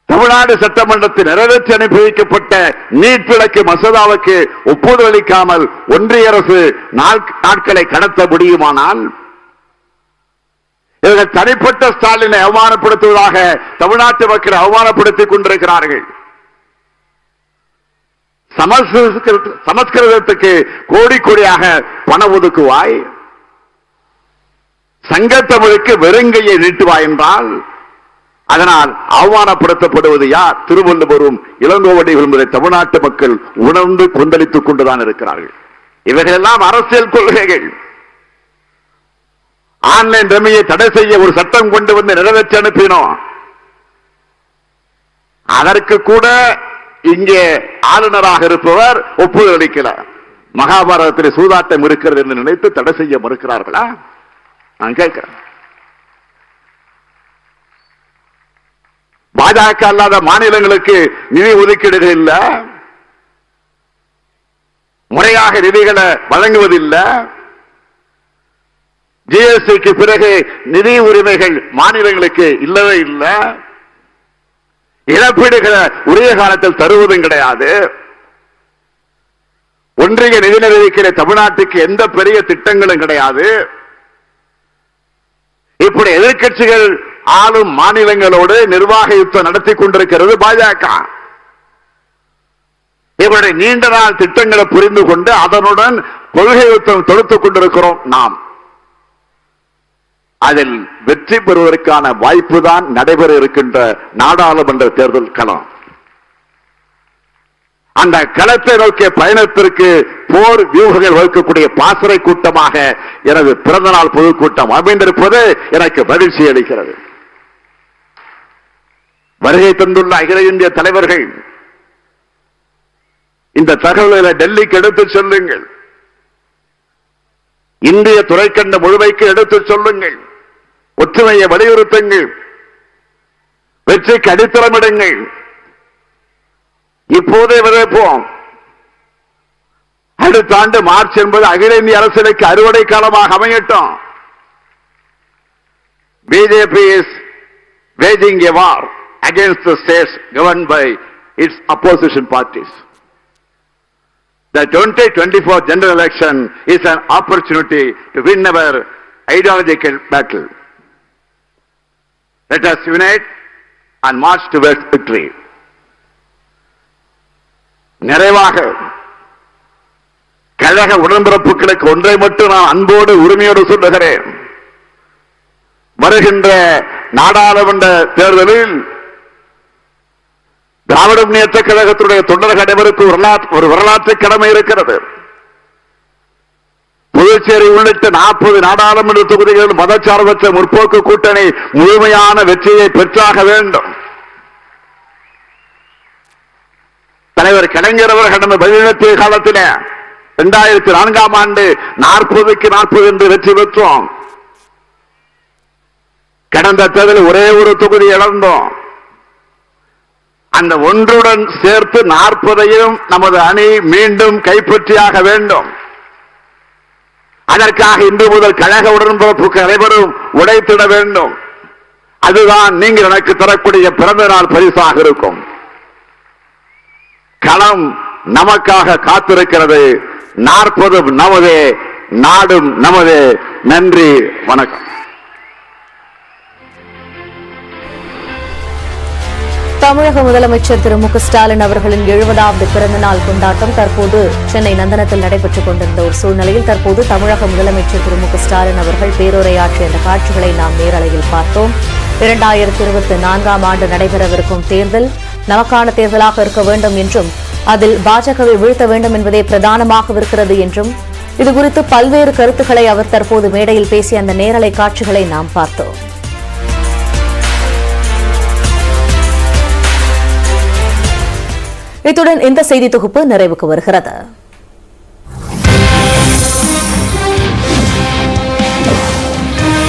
தமிழ்நாடு சட்டமன்றத்தில் நிறைவேற்றி அனுப்பி வைக்கப்பட்ட நீட் விலக்கு மசோதாவுக்கு ஒப்புதல் அளிக்காமல் ஒன்றிய அரசு நாட்களை கடத்த முடியுமானால் இவர்கள் தனிப்பட்ட ஸ்டாலினை அவமானப்படுத்துவதாக தமிழ்நாட்டு மக்களை அவமானப்படுத்திக் கொண்டிருக்கிறார்கள். சமஸ்கிருதத்துக்கு கோடி கோடியாக பணம் ஒதுக்குவாய், சங்கத்தமிழுக்கு வெறுங்கையை நீட்டுவாய் என்றால் அதனால் அவமானப்படுத்தப்படுவது யார்? திருவள்ளுவரும் இளங்கோவடிகளும் என்பதை தமிழ்நாட்டு மக்கள் உணர்ந்து கொந்தளித்துக் கொண்டுதான் இருக்கிறார்கள். இவைகளெல்லாம் அரசியல் கொள்கைகள். ஆன்லைன் ரம்மியை தடை செய்ய ஒரு சட்டம் கொண்டு வந்து நிறைவேற்றி அனுப்பினோம். அதற்கு கூட இங்கே ஆளுநராக இருப்பவர் ஒப்புதல் அளிக்கல. மகாபாரதத்தில் சூதாட்டம் இருக்கிறது என்று நினைத்து தடை செய்ய மறுக்கிறார்களா? நான் கேட்கிறேன். பாஜக அல்லாத மாநிலங்களுக்கு நிதி ஒதுக்கீடுகள் இல்ல, முறையாக நிதிகளை வழங்குவதில்லை. ஜிஎஸ்டிக்கு பிறகு நிதி உரிமைகள் மாநிலங்களுக்கு இல்லவே இல்லை. இழப்பீடுகளை உரிய காலத்தில் தருவதும் கிடையாது. ஒன்றிய நிதி நிதிக்கிற தமிழ்நாட்டுக்கு எந்த பெரிய திட்டங்களும் கிடையாது. இப்படி எதிர்க்கட்சிகள் ஆளும் மாநிலங்களோடு நிர்வாக யுத்தம் நடத்தி கொண்டிருக்கிறது பாஜக. இவருடைய நீண்ட நாள் திட்டங்களை புரிந்து கொண்டு அதனுடன் கொள்கை யுத்தம் தொடுத்துக் கொண்டிருக்கிறோம் நாம். அதில் வெற்றி பெறுவதற்கான வாய்ப்பு தான் நடைபெற இருக்கின்ற நாடாளுமன்ற தேர்தல் களம். அந்த களத்தை நோக்கிய பயணத்திற்கு போர் வியூகங்கள் வகுக்கக்கூடிய பாசறை கூட்டமாக எனது பிறந்தநாள் பொதுக்கூட்டம் அமைந்திருப்பது எனக்கு மகிழ்ச்சி அளிக்கிறது. வருகை தந்துள்ள அகில இந்திய தலைவர்கள் இந்த தகவல்களை டெல்லிக்கு எடுத்துச் சொல்லுங்கள். இந்திய துறைக்கண்ட முழுமைக்கு எடுத்துச் சொல்லுங்கள். ஒற்றுமையை வலியுறுத்துங்கள். வெற்றிக்கு அடித்தளமிடுங்கள். இப்போதே விதைப்போம். அடுத்த ஆண்டு மார்ச் என்பது அகில இந்திய அரசியலுக்கு அறுவடை காலமாக அமையட்டும். BJP is waging a war against the states governed by its opposition parties. The 2024 general election is an opportunity to win our ideological battle. Let us unite and march towards victory. நிறைவாக கழக உடன்பிறப்புகளுக்கு ஒன்றை மட்டும் நான் அன்போடு உரிமையோடு சொல்லுகிறேன். வருகின்ற நாடாளுமன்ற தேர்தலில் திராவிட முன்னேற்ற கழகத்துடைய தொண்டர்கள் அனைவருக்கும் ஒரு வரலாற்று கடமை இருக்கிறது. புதுச்சேரி உள்ளிட்ட 40 நாடாளுமன்ற தொகுதிகளில் மதச்சார்பற்ற முற்போக்கு கூட்டணி முழுமையான வெற்றியை பெற்றாக வேண்டும். தலைவர் கலைஞர் அவர்கள் கடந்த 17 காலத்தில் 2004ஆம் ஆண்டு 40க்கு 40 என்று வெற்றி பெற்றோம். கடந்த தேர்தலில் ஒரே ஒரு தொகுதி இழந்தோம். அந்த ஒன்றுடன் சேர்த்து 40ஐயும் நமது அணி மீண்டும் கைப்பற்றியாக வேண்டும். அதற்காக இன்று முதல் கழக உடன்பிறப்புக்கு அனைவரும் உழைத்திட வேண்டும். அதுதான் நீங்கள் எனக்கு தரக்கூடிய பிறந்த நாள் பரிசாக இருக்கும். களம் நமக்காக காத்திருக்கிறது. 40 நமதே, நாடும் நமதே. நன்றி, வணக்கம். தமிழக முதலமைச்சர் திரு மு க ஸ்டாலின் அவர்களின் 70வது பிறந்த நாள் கொண்டாட்டம் தற்போது சென்னை நந்தனத்தில் நடைபெற்றுக் கொண்டிருந்த ஒரு சூழ்நிலையில் தற்போது தமிழக முதலமைச்சர் திரு மு க ஸ்டாலின் அவர்கள் பேருரையாற்றிய அந்த காட்சிகளை நாம் நேரலையில் பார்த்தோம். 2024ஆம் ஆண்டு நடைபெறவிருக்கும் தேர்தல் நமக்கான தேர்தலாக இருக்க வேண்டும் என்றும் அதில் பாஜகவை வீழ்த்த வேண்டும் என்பதே பிரதானமாகவிருக்கிறது என்றும் இதுகுறித்து பல்வேறு கருத்துக்களை அவர் தற்போது மேடையில் பேசிய அந்த நேரலை காட்சிகளை நாம் பார்த்தோம். இத்துடன் இந்த செய்தி தொகுப்பு நிறைவுக்கு வருகிறது.